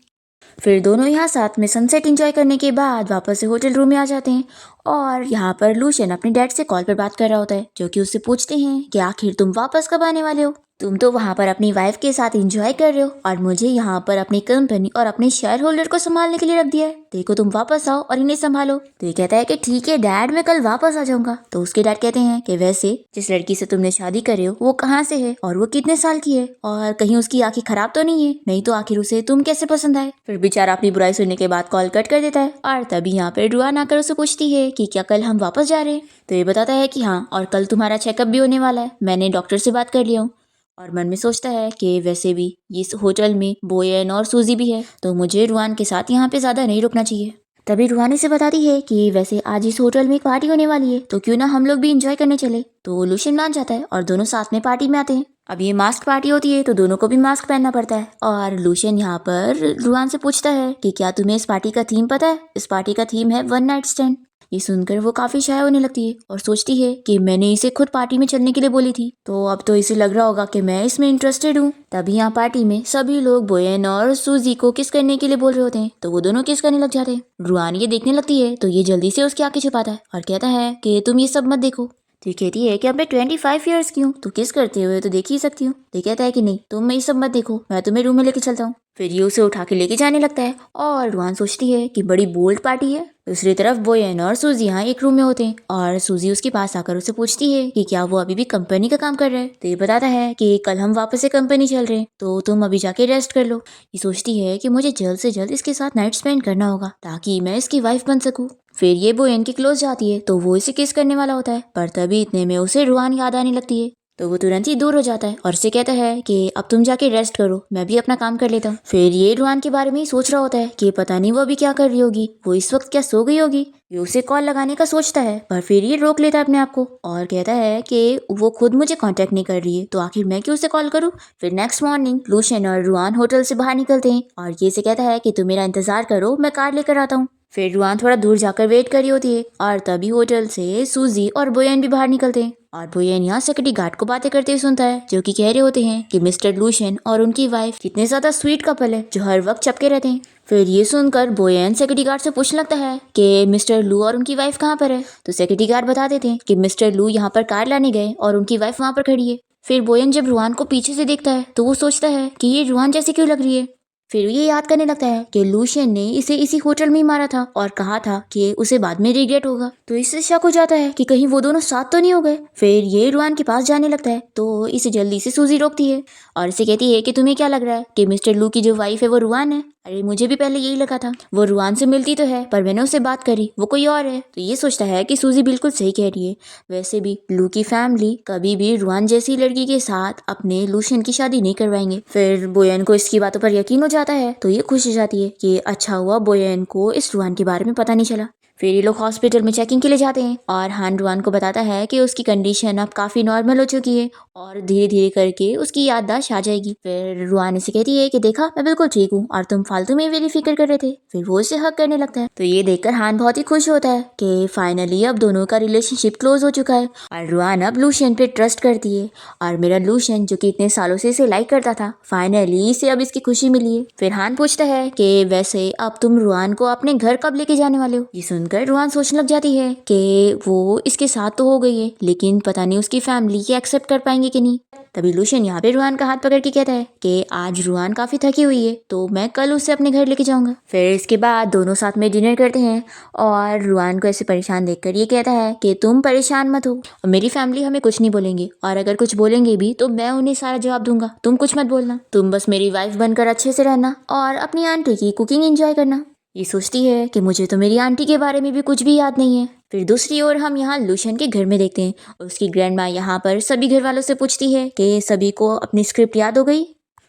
फिर दोनों यहाँ साथ में सनसेट एंजॉय करने के बाद वापस से होटल रूम में आ जाते हैं, और यहाँ पर लूशियन अपने डैड से कॉल पर बात कर रहा होता है, जो कि उससे पूछते हैं कि आखिर तुम वापस कब आने वाले हो। तुम तो वहाँ पर अपनी वाइफ के साथ एंजॉय कर रहे हो और मुझे यहाँ पर अपनी कंपनी और अपने शेयर होल्डर को संभालने के लिए रख दिया है, देखो तुम वापस आओ और इन्हें संभालो। तो ये कहता है कि ठीक है डैड, मैं कल वापस आ जाऊंगा। तो उसके डैड कहते हैं कि वैसे जिस लड़की से तुमने शादी कर रहे हो वो कहाँ से है और वो कितने साल की है, और कहीं उसकी आंखें खराब तो नहीं है, नहीं तो आखिर उसे तुम कैसे पसंद आए। फिर बेचारा अपनी बुराई सुनने के बाद कॉल कट कर देता है, और तभी यहाँ पर रुआन आकर उसे पूछती है कि क्या कल हम वापस जा रहे हैं। तो ये बताता है कि हाँ, और कल तुम्हारा चेकअप भी होने वाला है, मैंने डॉक्टर से बात कर लिया हूँ। और मन में सोचता है कि वैसे भी इस होटल में बोयन और सूजी भी है, तो मुझे रुआन के साथ यहाँ पे ज्यादा नहीं रुकना चाहिए। तभी रुआनी से बताती है कि वैसे आज इस होटल में एक पार्टी होने वाली है, तो क्यों ना हम लोग भी एंजॉय करने चले। तो लूशियन मान जाता है और दोनों साथ में पार्टी में आते हैं। अब ये मास्क पार्टी होती है तो दोनों को भी मास्क पहनना पड़ता है, और लूशियन यहाँ पर रुआन से पूछता है कि क्या तुम्हें इस पार्टी का थीम पता है। इस पार्टी का थीम है वन नाइट स्टैंड। ये सुनकर वो काफी शाय होने लगती है और सोचती है कि मैंने इसे खुद पार्टी में चलने के लिए बोली थी, तो अब तो इसे लग रहा होगा कि मैं इसमें इंटरेस्टेड हूँ। तभी यहाँ पार्टी में सभी लोग बोयन और सूजी को किस करने के लिए बोल रहे होते हैं, तो वो दोनों किस करने लग जाते हैं। रुआन ये देखने लगती है तो ये जल्दी से उसकी आंखें छुपाता है और कहता है कि तुम ये सब मत देखो। तो ये कहती है कि अब मैं 25 ईयर्स की हूँ, तो किस करते हुए तो देख ही सकती हूँ। तो कहता है कि नहीं, तुम ये सब मत देखो, मैं तुम्हें रूम में लेके चलता हूँ। फिर ये उसे उठा के लेके जाने लगता है, और रुआन सोचती है कि बड़ी बोल्ड पार्टी है। दूसरी तरफ बोयन और सूजी यहाँ एक रूम में होते हैं, और सूजी उसके पास आकर उसे पूछती है कि क्या वो अभी भी कंपनी का काम कर रहे हैं। तो ये बताता है कि कल हम वापस से कंपनी चल रहे हैं, तो तुम अभी जाके रेस्ट कर लो। ये सोचती है कि मुझे जल्द से जल्द इसके साथ नाइट स्पेंड करना होगा ताकि मैं इसकी वाइफ बन सकूँ। फिर ये बोयन के क्लोज जाती है तो वो इसे किस करने वाला होता है, पर तभी इतने में उसे रुआन याद आने लगती है, तो वो तुरंत ही दूर हो जाता है और उसे कहता है कि अब तुम जाके रेस्ट करो, मैं भी अपना काम कर लेता हूँ। फिर ये रुआन के बारे में ही सोच रहा होता है कि पता नहीं वो अभी क्या कर रही होगी, वो इस वक्त क्या सो गई होगी। ये उसे कॉल लगाने का सोचता है, पर फिर ये रोक लेता है अपने आप को और कहता है कि वो खुद मुझे कांटेक्ट नहीं कर रही है, तो आखिर मैं क्यों उसे कॉल करूँ। फिर नेक्स्ट मॉर्निंग लूशियन और रुआन होटल से बाहर निकलते हैं, और ये से कहता है कि तुम मेरा इंतजार करो, मैं कार लेकर आता हूँ। फिर रुआन थोड़ा दूर जाकर वेट कर रही होती है, और तभी होटल से सूजी और बोयन भी बाहर निकलते हैं और बोयन यहाँ सिक्योरिटी गार्ड को बातें करते हुए सुनता है, जो कि कह रहे होते हैं कि मिस्टर लूशियन और उनकी वाइफ कितने ज्यादा स्वीट कपल है जो हर वक्त चपके रहते हैं। फिर ये सुनकर बोयन सिक्योरिटी गार्ड से पूछने लगता है कि मिस्टर लू और उनकी वाइफ कहाँ पर है। तो सिक्योरिटी गार्ड बता देते हैं कि मिस्टर लू यहाँ पर कार लाने गए और उनकी वाइफ वहाँ पर खड़ी है। फिर बोयन जब रुआन को पीछे से देखता है तो वो सोचता है कि ये रुआन जैसी क्यों लग रही है। फिर ये याद करने लगता है कि लूशियन ने इसे इसी होटल में ही मारा था और कहा था कि उसे बाद में रिग्रेट होगा। तो इससे शक हो जाता है कि कहीं वो दोनों साथ तो नहीं हो गए। फिर ये रुआन के पास जाने लगता है तो इसे जल्दी से सूजी रोकती है और इसे कहती है कि तुम्हें क्या लग रहा है कि मिस्टर लू की जो वाइफ है वो रुआन है। अरे मुझे भी पहले यही लगा था, वो रुआन से मिलती तो है पर मैंने उससे बात करी वो कोई और है। तो ये सोचता है कि सूजी बिल्कुल सही कह रही है। वैसे भी लू की फैमिली कभी भी रुआन जैसी लड़की के साथ अपने लूशियन की शादी नहीं करवाएंगे। फिर बोयन को इसकी बातों पर यकीन हो जाता है तो ये खुश हो जाती है कि अच्छा हुआ बोयन को इस रुआन के बारे में पता नहीं चला। फिर ये लोग हॉस्पिटल में चेकिंग के लिए जाते हैं और हान रुआन को बताता है कि उसकी कंडीशन अब काफ़ी नॉर्मल हो चुकी है और धीरे धीरे करके उसकी याददाश्त आ जाएगी। फिर रुआन इसे कहती है कि देखा मैं बिल्कुल ठीक हूँ और तुम फालतू में मेरी फिक्र कर रहे थे। फिर वो इसे हक करने लगता है। तो ये देखकर हान बहुत ही खुश होता है कि फाइनली अब दोनों का रिलेशनशिप क्लोज हो चुका है और रुआन अब लूशियन पे ट्रस्ट करती है। और मेरा लूशियन जो कि इतने सालों से इसे लाइक करता था, फाइनली इसे अब इसकी खुशी मिली है। फिर हान पूछता है कि वैसे अब तुम रुआन को अपने घर कब लेके जाने वाले हो। ये सुनकर रुआन सोचने लग जाती है कि वो इसके साथ तो हो गई है लेकिन पता नहीं उसकी फैमिली ये एक्सेप्ट कर पाएंगे कि नहीं। तभी लूशियन यहाँ पे रुआन का हाथ पकड़ के कहता है कि आज रुआन काफी थकी हुई है तो मैं कल उसे अपने घर लेके जाऊंगा। फिर इसके बाद दोनों साथ में डिनर करते हैं और रुआन को ऐसे परेशान देखकर ये कहता है कि तुम परेशान मत हो, मेरी फैमिली हमें कुछ नहीं बोलेंगे और अगर कुछ बोलेंगे भी तो मैं उन्हें सारा जवाब दूंगा, तुम कुछ मत बोलना, तुम बस मेरी वाइफ बनकर अच्छे से रहना और अपनी आंटी की कुकिंग एंजॉय करना। ये सोचती है कि मुझे तो मेरी आंटी के बारे में भी कुछ भी याद नहीं है। फिर दूसरी ओर हम यहाँ लूशियन के घर में देखते हैं उसकी ग्रैंड माँ यहाँ पर सभी घर वालों से पूछती है कि सभी को अपनी स्क्रिप्ट याद हो गई।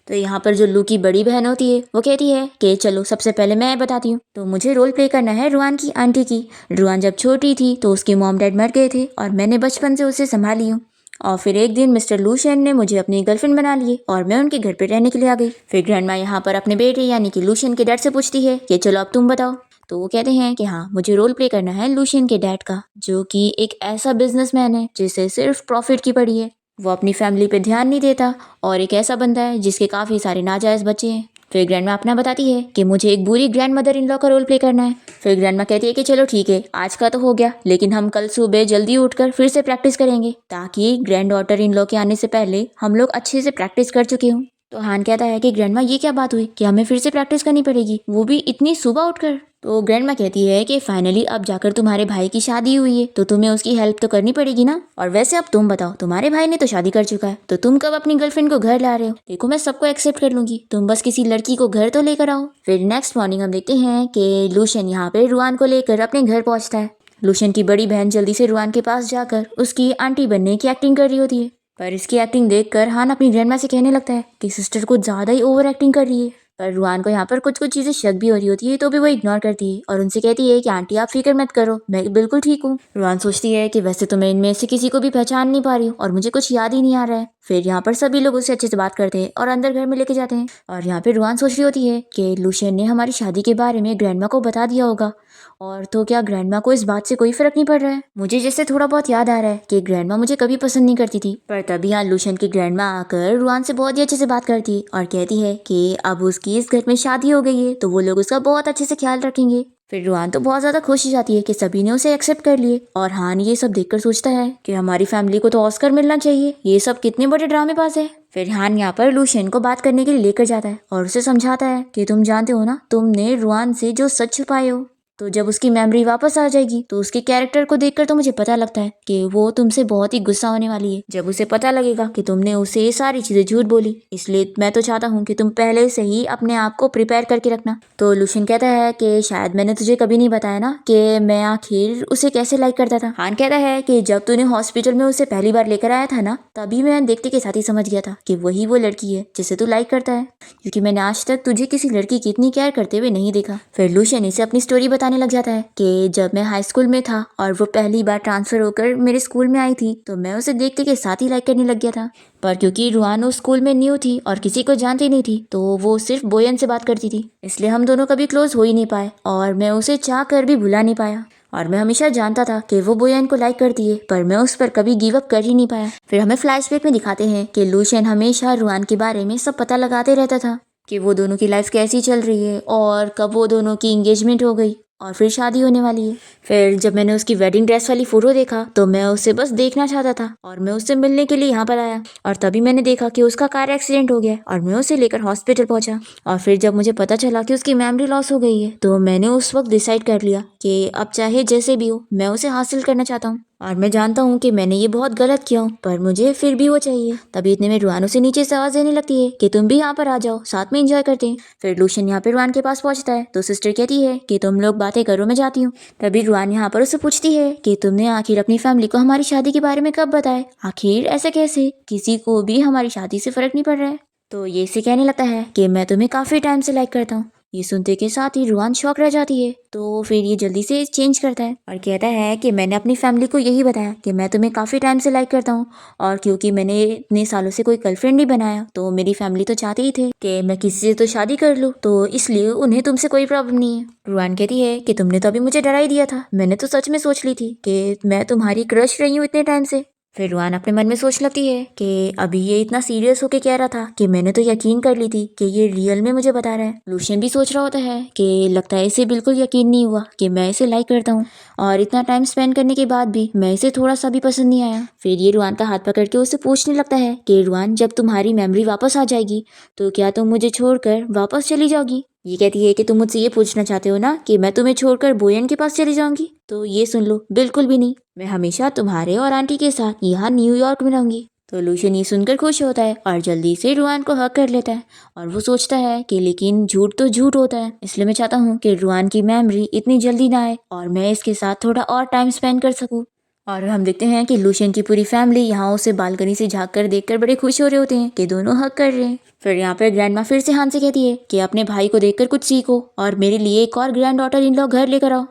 तो यहाँ पर जो लू की बड़ी बहन होती है वो कहती है कि चलो सबसे पहले मैं बताती हूँ, तो मुझे रोल प्ले करना है रुआन की आंटी की। रुआन जब छोटी थी तो उसके मॉम डैड मर गए थे और मैंने बचपन से उसे संभाली हूँ और फिर एक दिन मिस्टर लूशियन ने मुझे अपनी गर्लफ्रेंड बना लिए और मैं उनके घर पे रहने के लिए आ गई। फिर ग्रैंड माँ यहाँ पर अपने बेटे यानी कि लूशियन के डैड से पूछती है कि चलो अब तुम बताओ। तो वो कहते हैं कि हाँ मुझे रोल प्ले करना है लूशियन के डैड का, जो कि एक ऐसा बिजनेसमैन है जिसे सिर्फ प्रॉफिट की पड़ी है, वो अपनी फैमिली पे ध्यान नहीं देता और एक ऐसा बंदा है जिसके काफ़ी सारे नाजायज़ बच्चे हैं। फिर ग्रैंड माँ अपना बताती है कि मुझे एक बुरी ग्रैंड मदर इन लॉ का रोल प्ले करना है। फिर ग्रैंड माँ कहती है कि चलो ठीक है आज का तो हो गया लेकिन हम कल सुबह जल्दी उठकर फिर से प्रैक्टिस करेंगे ताकि ग्रैंड डॉटर इन लॉ के आने से पहले हम लोग अच्छे से प्रैक्टिस कर चुके हों। तो हान कहता है कि ग्रैंड माँ ये क्या बात हुई कि हमें फिर से प्रैक्टिस करनी पड़ेगी, वो भी इतनी सुबह उठकर। तो ग्रैंड माँ कहती है कि फाइनली अब जाकर तुम्हारे भाई की शादी हुई है तो तुम्हें उसकी हेल्प तो करनी पड़ेगी ना। और वैसे अब तुम बताओ, तुम्हारे भाई ने तो शादी कर चुका है तो तुम कब अपनी गर्लफ्रेंड को घर ला रहे हो। देखो मैं सबको एक्सेप्ट कर लूंगी, तुम बस किसी लड़की को घर तो लेकर आओ। फिर नेक्स्ट मॉर्निंग हम देखते हैं कि लूशियन यहाँ पे रुआन को लेकर अपने घर पहुंचता है। लूशियन की बड़ी बहन जल्दी से रुआन के पास जाकर उसकी आंटी बनने की एक्टिंग कर रही होती है, पर इसकी एक्टिंग देखकर हान अपनी ग्रैंडमा से कहने लगता है कि सिस्टर कुछ ज़्यादा ही ओवर एक्टिंग कर रही है। पर रुआन को यहाँ पर कुछ कुछ चीज़ें शक भी हो रही होती है तो भी वो इग्नोर करती है और उनसे कहती है कि आंटी आप फिक्र मत करो, मैं बिल्कुल ठीक हूँ। रुआन सोचती है कि वैसे तो मैं इनमें से किसी को भी पहचान नहीं पा रही हूँ और मुझे कुछ याद ही नहीं आ रहा है। फिर यहाँ पर सभी लोग उससे अच्छे से बात करते हैं और अंदर घर में लेके जाते हैं और यहाँ पे रुआन सोच रही होती है कि लूशियन ने हमारी शादी के बारे में ग्रैंडमा को बता दिया होगा और तो क्या ग्रैंडमा को इस बात से कोई फर्क नहीं पड़ रहा है। मुझे जैसे थोड़ा बहुत याद आ रहा है कि ग्रैंडमा मुझे कभी पसंद नहीं करती थी, पर तभी यहाँ लूशियन की ग्रैंडमा आकर रुआन से बहुत ही अच्छे से बात करती है और कहती है कि अब उसकी इस घर में शादी हो गई है तो वो लोग उसका बहुत अच्छे से ख्याल रखेंगे। फिर रुआन तो बहुत ज़्यादा खुश हो जाती है कि सभी ने उसे एक्सेप्ट कर लिए और हान ये सब देखकर सोचता है कि हमारी फैमिली को तो ऑस्कर मिलना चाहिए, ये सब कितने बड़े ड्रामेबाज है। फिर हान यहाँ पर लूशियन को बात करने के लिए लेकर जाता है और उसे समझाता है कि तुम जानते हो ना, तुमने रुआन से जो सच छुपाए हो तो जब उसकी मेमोरी वापस आ जाएगी तो उसके कैरेक्टर को देखकर तो मुझे पता लगता है कि वो तुमसे बहुत ही गुस्सा होने वाली है जब उसे पता लगेगा कि तुमने उसे ये सारी चीजें झूठ बोली। इसलिए मैं तो चाहता हूँ कि तुम पहले से ही अपने आप को प्रिपेयर करके रखना। तो लूशियन कहता है कि शायद मैंने तुझे कभी नहीं बताया ना कि मैं आखिर उसे कैसे लाइक करता था। हान कहता है कि जब तूने हॉस्पिटल में उसे पहली बार लेकर आया था ना, तभी मैं देखते के साथ ही समझ गया था कि वही वो लड़की है जिसे तू लाइक करता है, क्योंकि मैंने आज तक तुझे किसी लड़की की इतनी केयर करते हुए नहीं देखा। फिर लूशियन इसे अपनी स्टोरी बताने लग जाता है कि जब मैं हाई स्कूल में था और वो पहली बार ट्रांसफर होकर मेरे स्कूल में आई थी तो मैं उसे देखते के साथ ही लाइक करने लग गया था, पर क्योंकि रुआन उस स्कूल में न्यू थी और किसी को जानती नहीं थी तो वो सिर्फ बोयन से बात करती थी, इसलिए हम दोनों कभी क्लोज हो ही नहीं पाए और मैं उसे चाह कर भी भुला नहीं पाया। और मैं हमेशा जानता था कि वो बोयान को लाइक करती है, पर मैं उस पर कभी गिव अप कर ही नहीं पाया। फिर हमें फ्लैशबैक में दिखाते हैं कि लूशियन हमेशा रुआन के बारे में सब पता लगाते रहता था कि वो दोनों की लाइफ कैसी चल रही है और कब वो दोनों की एंगेजमेंट हो गई और फिर शादी होने वाली है। फिर जब मैंने उसकी वेडिंग ड्रेस वाली फोटो देखा तो मैं उसे बस देखना चाहता था और मैं उससे मिलने के लिए यहाँ पर आया। और तभी मैंने देखा कि उसका कार एक्सीडेंट हो गया और मैं उसे लेकर हॉस्पिटल पहुंचा। और फिर जब मुझे पता चला कि उसकी मेमोरी लॉस हो गई है तो मैंने उस वक्त डिसाइड कर लिया कि अब चाहे जैसे भी हो मैं उसे हासिल करना चाहता हूँ। और मैं जानता हूँ कि मैंने ये बहुत गलत किया हूँ, पर मुझे फिर भी वो चाहिए। तभी इतने में रुआन उसे नीचे से आवाज देने लगती है कि तुम भी यहाँ पर आ जाओ, साथ में एंजॉय करते हैं। फिर लूशियन यहाँ पे रुआन के पास पहुंचता है तो सिस्टर कहती है कि तुम लोग बातें करो, मैं जाती हूँ। तभी रुआन यहाँ पर उससे पूछती है कि तुमने आखिर अपनी फैमिली को हमारी शादी के बारे में कब बताया? आखिर ऐसे कैसे? किसी को भी हमारी शादी से फर्क नहीं पड़ रहा है। तो ये इसे कहने लगता है कि मैं तुम्हें काफी टाइम से लाइक करता हूँ। ये सुनते के साथ ही रुआन शॉक रह जाती है। तो फिर ये जल्दी से चेंज करता है और कहता है कि मैंने अपनी फैमिली को यही बताया कि मैं तुम्हें काफ़ी टाइम से लाइक करता हूँ, और क्योंकि मैंने इतने सालों से कोई गर्लफ्रेंड नहीं बनाया तो मेरी फैमिली तो चाहते ही थे कि मैं किसी से तो शादी कर लूँ, तो इसलिए उन्हें तुमसे कोई प्रॉब्लम नहीं है। रुआन कहती है कि तुमने तो अभी मुझे डरा ही दिया था, मैंने तो सच में सोच ली थी कि मैं तुम्हारी क्रश रही हूँ इतने टाइम से। फिर रुआन अपने मन में सोच लगती है कि अभी ये इतना सीरियस होके कह रहा था कि मैंने तो यकीन कर ली थी कि ये रियल में मुझे बता रहा है। लूशियन भी सोच रहा होता है कि लगता है इसे बिल्कुल यकीन नहीं हुआ कि मैं इसे लाइक करता हूँ, और इतना टाइम स्पेंड करने के बाद भी मैं इसे थोड़ा सा भी पसंद नहीं आया। फिर ये रुआन का हाथ पकड़ के उससे पूछने लगता है कि रुआन, जब तुम्हारी मेमोरी वापस आ जाएगी तो क्या तुम मुझे छोड़कर वापस चली जाओगी? ये कहती है कि तुम मुझसे ये पूछना चाहते हो ना कि मैं तुम्हें छोड़कर बोयन के पास चली जाऊंगी? तो ये सुन लो, बिल्कुल भी नहीं, मैं हमेशा तुम्हारे और आंटी के साथ यहाँ न्यूयॉर्क में रहूंगी। तो लूशियन ये सुनकर खुश होता है और जल्दी से रुआन को हक कर लेता है। और वो सोचता है कि लेकिन झूठ तो झूठ होता है, इसलिए मैं चाहता हूँ कि रुआन की मेमोरी इतनी जल्दी ना आए और मैं इसके साथ थोड़ा और टाइम स्पेंड कर सकूँ। और हम देखते हैं कि लूशियन की पूरी फैमिली यहाँ उसे बालकनी से झाँक कर देखकर बड़े खुश हो रहे होते हैं कि दोनों हक कर रहे हैं। फिर यहाँ पर ग्रैंड माँ फिर से हान से कहती है कि अपने भाई को देखकर कुछ सीखो और मेरे लिए एक और ग्रैंड डॉटर इन लॉ घर लेकर आओ।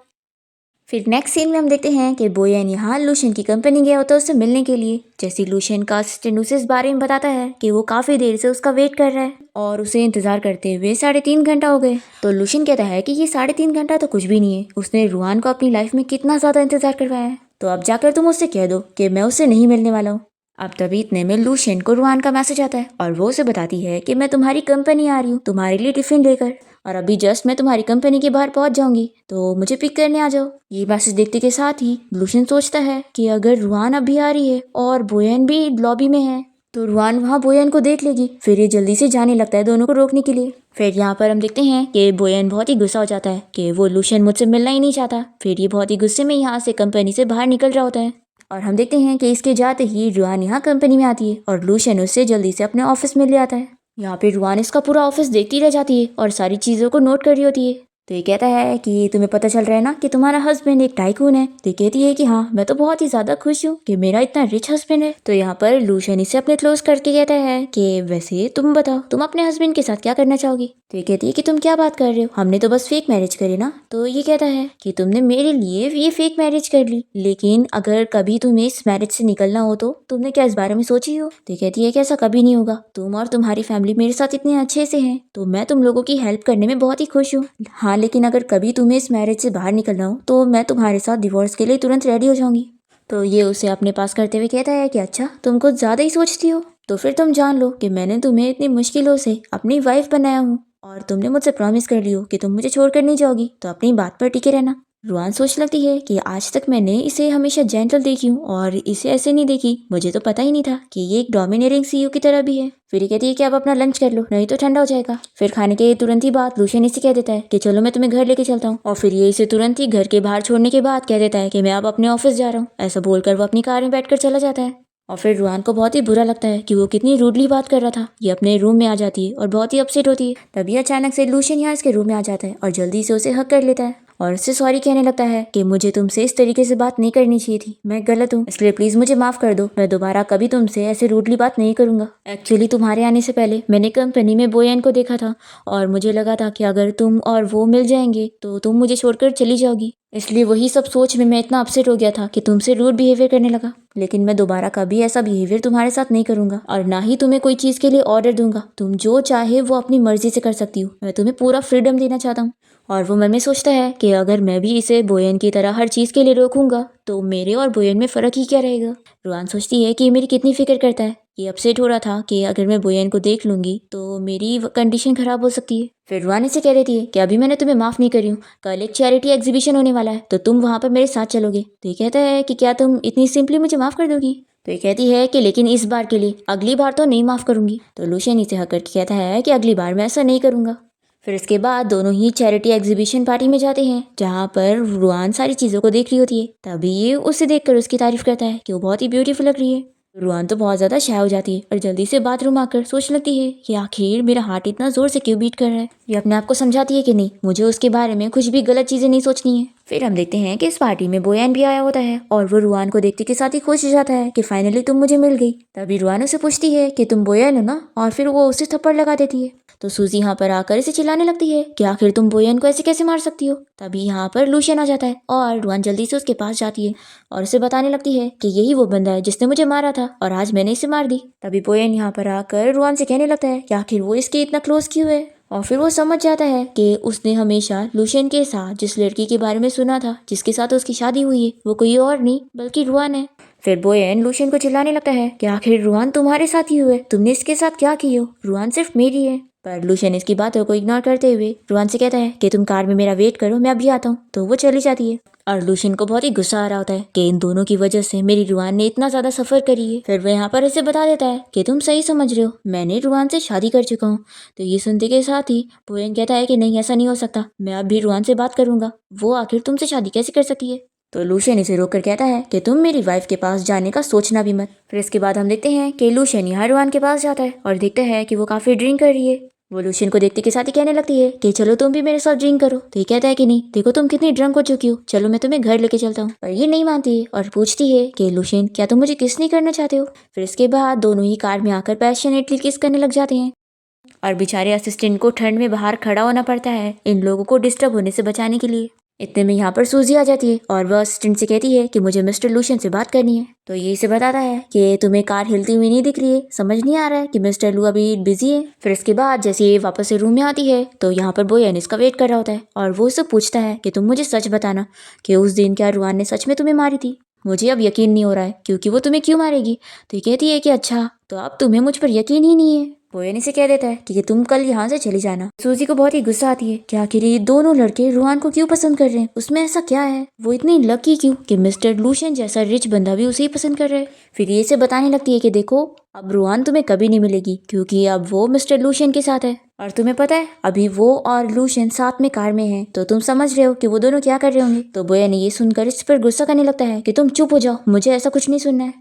फिर नेक्स्ट सीन में हम देखते हैं कि बोयन यहाँ लूशियन की कंपनी गया होता है उससे मिलने के लिए। जैसे लूशियन का असिस्टेंट उसे इस बारे में बताता है कि वो काफ़ी देर से उसका वेट कर रहा है और उसे इंतजार करते हुए 3.5 घंटा हो गए। तो लूशियन कहता है कि ये 3.5 घंटा तो कुछ भी नहीं है, उसने रुआन को अपनी लाइफ में कितना ज़्यादा इंतजार करवाया है, तो अब जाकर तुम उससे कह दो कि मैं उससे नहीं मिलने वाला हूँ। अब तभी इतने में लूशियन को रुआन का मैसेज आता है और वो उसे बताती है कि मैं तुम्हारी कंपनी आ रही हूँ तुम्हारे लिए टिफिन लेकर, और अभी जस्ट मैं तुम्हारी कंपनी के बाहर पहुंच जाऊंगी तो मुझे पिक करने आ जाओ। ये मैसेज देखते के साथ ही लूशियन सोचता है कि अगर रुआन अभी आ रही है और बोयन भी लॉबी में है तो रुआन वहाँ बोयन को देख लेगी। फिर ये जल्दी से जाने लगता है दोनों को रोकने के लिए। फिर यहाँ पर हम देखते हैं कि बोयन बहुत ही गुस्सा हो जाता है कि वो लूशियन मुझसे मिलना ही नहीं चाहता। फिर ये बहुत ही गुस्से में यहाँ से कंपनी से बाहर निकल रहा होता है और हम देखते हैं कि इसके जाते ही रुआन यहाँ कंपनी में आती है और लूशियन उससे जल्दी से अपने ऑफिस में ले आता है। यहाँ पे रुआन इसका पूरा ऑफिस देखती रह जाती है और सारी चीज़ों को नोट कर रही होती है। तो ये कहता है कि तुम्हें पता चल रहा है ना कि तुम्हारा हस्बैंड एक टाइकून है। तो ये कहती है कि हाँ, मैं तो बहुत ही ज़्यादा खुश हूँ कि मेरा इतना रिच हस्बैंड है। तो यहाँ पर लूशियन इसे अपने क्लोज करके कहता है कि वैसे तुम बताओ तुम अपने हस्बैंड के साथ क्या करना चाहोगी? तो ये कहती है कि तुम क्या बात कर रहे हो, हमने तो बस फेक मैरिज करी ना। तो ये कहता है कि तुमने मेरे लिए ये फेक मैरिज कर ली, लेकिन अगर कभी तुम्हें इस मैरिज से निकलना हो तो तुमने क्या इस बारे में सोची हो? तो ये कहती है कि ऐसा कभी नहीं होगा, तुम और तुम्हारी फैमिली मेरे साथ इतने अच्छे से हैं तो मैं तुम लोगों की हेल्प करने में बहुत ही खुश हूँ। हाँ, लेकिन अगर कभी तुम्हें इस मैरिज से बाहर निकलना हो तो मैं तुम्हारे साथ डिवोर्स के लिए तुरंत रेडी हो जाऊंगी। तो ये उसे अपने पास करते हुए कहता है कि अच्छा, तुम कुछ ज़्यादा ही सोचती हो, तो फिर तुम जान लो कि मैंने तुम्हें इतनी मुश्किलों से अपनी वाइफ बनाया हूँ और तुमने मुझसे प्रॉमिस कर लियो कि तुम मुझे छोड़कर नहीं जाओगी, तो अपनी बात पर टिके रहना। रुआन सोच लगती है कि आज तक मैंने इसे हमेशा जेंटल देखी हूँ और इसे ऐसे नहीं देखी, मुझे तो पता ही नहीं था कि ये एक डोमिनेटिंग सीईओ की तरह भी है। फिर ये कहती है कि अब अपना लंच कर लो नहीं तो ठंडा हो जाएगा। फिर खाने के तुरंत ही बाद लूशियन इसे कह देता है कि चलो मैं तुम्हें घर लेके चलता हूँ, और फिर ये इसे तुरंत ही घर के बाहर छोड़ने के बाद कह देता है कि मैं अब अपने ऑफिस जा रहा हूँ। ऐसा बोलकर वो अपनी कार में बैठकर चला जाता है। और फिर रुआन को बहुत ही बुरा लगता है कि वो कितनी रूडली बात कर रहा था। ये अपने रूम में आ जाती है और बहुत ही अपसेट होती है। तभी अचानक से लूशियन यहाँ इसके रूम में आ जाता है और जल्दी से उसे हक कर लेता है और उससे सॉरी कहने लगता है कि मुझे तुमसे इस तरीके से बात नहीं करनी चाहिए थी, मैं गलत हूँ, इसलिए प्लीज़ मुझे माफ़ कर दो, मैं दोबारा कभी तुमसे ऐसे रूडली बात नहीं करूँगा। एक्चुअली तुम्हारे आने से पहले मैंने कंपनी में बोयन को देखा था और मुझे लगा था कि अगर तुम और वो मिल जाएंगे तो तुम मुझे छोड़कर चली जाओगी, इसलिए वही सब सोच में मैं इतना अपसेट हो गया था कि तुमसे रूड बिहेवियर करने लगा। लेकिन मैं दोबारा कभी ऐसा बिहेवियर तुम्हारे साथ नहीं करूँगा और ना ही तुम्हें कोई चीज़ के लिए ऑर्डर दूंगा। तुम जो चाहे वो अपनी मर्जी से कर सकती हो, मैं तुम्हें पूरा फ्रीडम देना चाहता हूँ। और वो मन में सोचता है कि अगर मैं भी इसे बोयन की तरह हर चीज़ के लिए रोकूंगा तो मेरे और बोयन में फ़र्क ही क्या रहेगा। रुआन सोचती है कि ये मेरी कितनी फ़िक्र करता है। ये अपसेट हो रहा था कि अगर मैं बोयन को देख लूंगी तो मेरी कंडीशन ख़राब हो सकती है। फिर रुआन इसे कह देती है कि अभी मैंने तुम्हें माफ़ नहीं करी हूँ, कल एक चैरिटी एग्जीबिशन होने वाला है तो तुम वहाँ पर मेरे साथ चलोगे। तो ये कहता है कि क्या तुम इतनी सिंपली मुझे माफ़ कर दोगी। तो ये कहती है कि लेकिन इस बार के लिए, अगली बार तो नहीं माफ़ करूंगी। तो लूशियन इसे हक करके कहता है कि अगली बार मैं ऐसा नहीं करूंगा। फिर इसके बाद दोनों ही चैरिटी एग्जीबिशन पार्टी में जाते हैं जहाँ पर रुआन सारी चीज़ों को देख रही होती है। तभी ये उसे देखकर उसकी तारीफ करता है कि वो बहुत ही ब्यूटीफुल लग रही है। रुआन तो बहुत ज़्यादा शाय हो जाती है और जल्दी से बाथरूम आकर सोचने लगती है कि आखिर मेरा हार्ट इतना ज़ोर से क्यों बीट कर रहा है। ये अपने आप को समझाती है कि नहीं, मुझे उसके बारे में कुछ भी गलत चीज़ें नहीं सोचनी है। फिर हम देखते हैं कि इस पार्टी में बोयान भी आया होता है और वो रुआन को देखते के साथ ही खुश हो जाता है कि फाइनली तुम मुझे मिल गई। तभी रुआन उसे पूछती है कि तुम बोयान हो ना, और फिर वो उसे थप्पड़ लगा देती है। तो सूजी यहाँ पर आकर इसे चिल्लाने लगती है कि आखिर तुम बोयन को ऐसे कैसे मार सकती हो। तभी यहाँ पर लूशियन आ जाता है और रुआन जल्दी से उसके पास जाती है और उसे बताने लगती है कि यही वो बंदा है जिसने मुझे मारा था और आज मैंने इसे मार दी। तभी बोयन यहाँ पर आकर रुआन से कहने लगता है कि आखिर वो इसके इतना क्लोज क्यों है। और फिर वो समझ जाता है कि उसने हमेशा लूशियन के साथ जिस लड़की के बारे में सुना था जिसके साथ उसकी शादी हुई है वो कोई और नहीं बल्कि रुआन है। फिर बोयन लूशियन को चिल्लाने लगता है कि आखिर रुआन तुम्हारे साथ ही हुए, तुमने इसके साथ क्या की हो, रुआन सिर्फ मेरी है। पर लूशियन इसकी बातों को इग्नोर करते हुए रुआन से कहता है कि तुम कार में मेरा वेट करो, मैं अभी आता हूँ। तो वो चली जाती है और लूशियन को बहुत ही गुस्सा आ रहा होता है कि इन दोनों की वजह से मेरी रुआन ने इतना ज्यादा सफर करी है। फिर वो यहाँ पर इसे बता देता है कि तुम सही समझ रहे हो, मैंने रुआन से शादी कर चुका हूँ। तो ये सुनते के साथ ही बोयन कहता है कि नहीं, ऐसा नहीं हो सकता, मैं अब भी रुआन से बात करूंगा, वो आखिर तुमसे शादी कैसे कर सकती है। तो लूशियन इसे रोक कर कहता है कि तुम मेरी वाइफ के पास जाने का सोचना भी मत। फिर इसके बाद हम देखते हैं कि लूशियन यहाँ रुआन के पास जाता है और देखता है कि वो काफी ड्रिंक कर रही है। वो लूशियन को देखते के साथ ही कहने लगती है कि चलो तुम भी मेरे साथ ड्रिंक करो। तो ये कहता है कि नहीं, देखो तुम कितनी ड्रंक हो चुकी हो, चलो मैं तुम्हें घर लेके चलता हूँ। पर ये नहीं मानती है और पूछती है कि लूशियन क्या तुम मुझे किस नहीं करना चाहते हो। फिर इसके बाद दोनों ही कार में आकर पैशनेटली किस करने लग जाते हैं और बेचारे असिस्टेंट को ठंड में बाहर खड़ा होना पड़ता है इन लोगों को डिस्टर्ब होने से बचाने के लिए। इतने में यहाँ पर सूजी आ जाती है और वह असिस्टेंट से कहती है कि मुझे मिस्टर लूशियन से बात करनी है। तो ये इसे बताता है कि तुम्हें कार हिलती हुई नहीं दिख रही है, समझ नहीं आ रहा है कि मिस्टर लू अभी बिजी है। फिर इसके बाद जैसे ये वापस से रूम में आती है तो यहाँ पर बोयन इसका वेट कर रहा होता है और वो उससे पूछता है कि तुम मुझे सच बताना कि उस दिन क्या रुआन ने सच में तुम्हें मारी थी। मुझे अब यकीन नहीं हो रहा है क्योंकि वो तुम्हें क्यों मारेगी। तो ये कहती है कि अच्छा, तो अब तुम्हें मुझ पर यकीन ही नहीं है। बोयन इसे कह देता है कि तुम कल यहाँ से चली जाना। सूजी को बहुत ही गुस्सा आती है कि आखिर ये दोनों लड़के रुआन को क्यों पसंद कर रहे हैं, उसमें ऐसा क्या है, वो इतनी लकी क्यों कि मिस्टर लूशियन जैसा रिच बंदा भी उसे ही पसंद कर रहा है। फिर ये इसे बताने लगती है कि देखो अब रुआन तुम्हें कभी नहीं मिलेगी क्योंकि अब वो मिस्टर लूशियन के साथ है और तुम्हें पता है अभी वो और लूशियन साथ में कार में हैं, तो तुम समझ रहे हो कि वो दोनों क्या कर रहे होंगे। तो बोयन ये सुनकर इस पर गुस्सा करने लगता है कि तुम चुप हो जाओ, मुझे ऐसा कुछ नहीं सुनना है।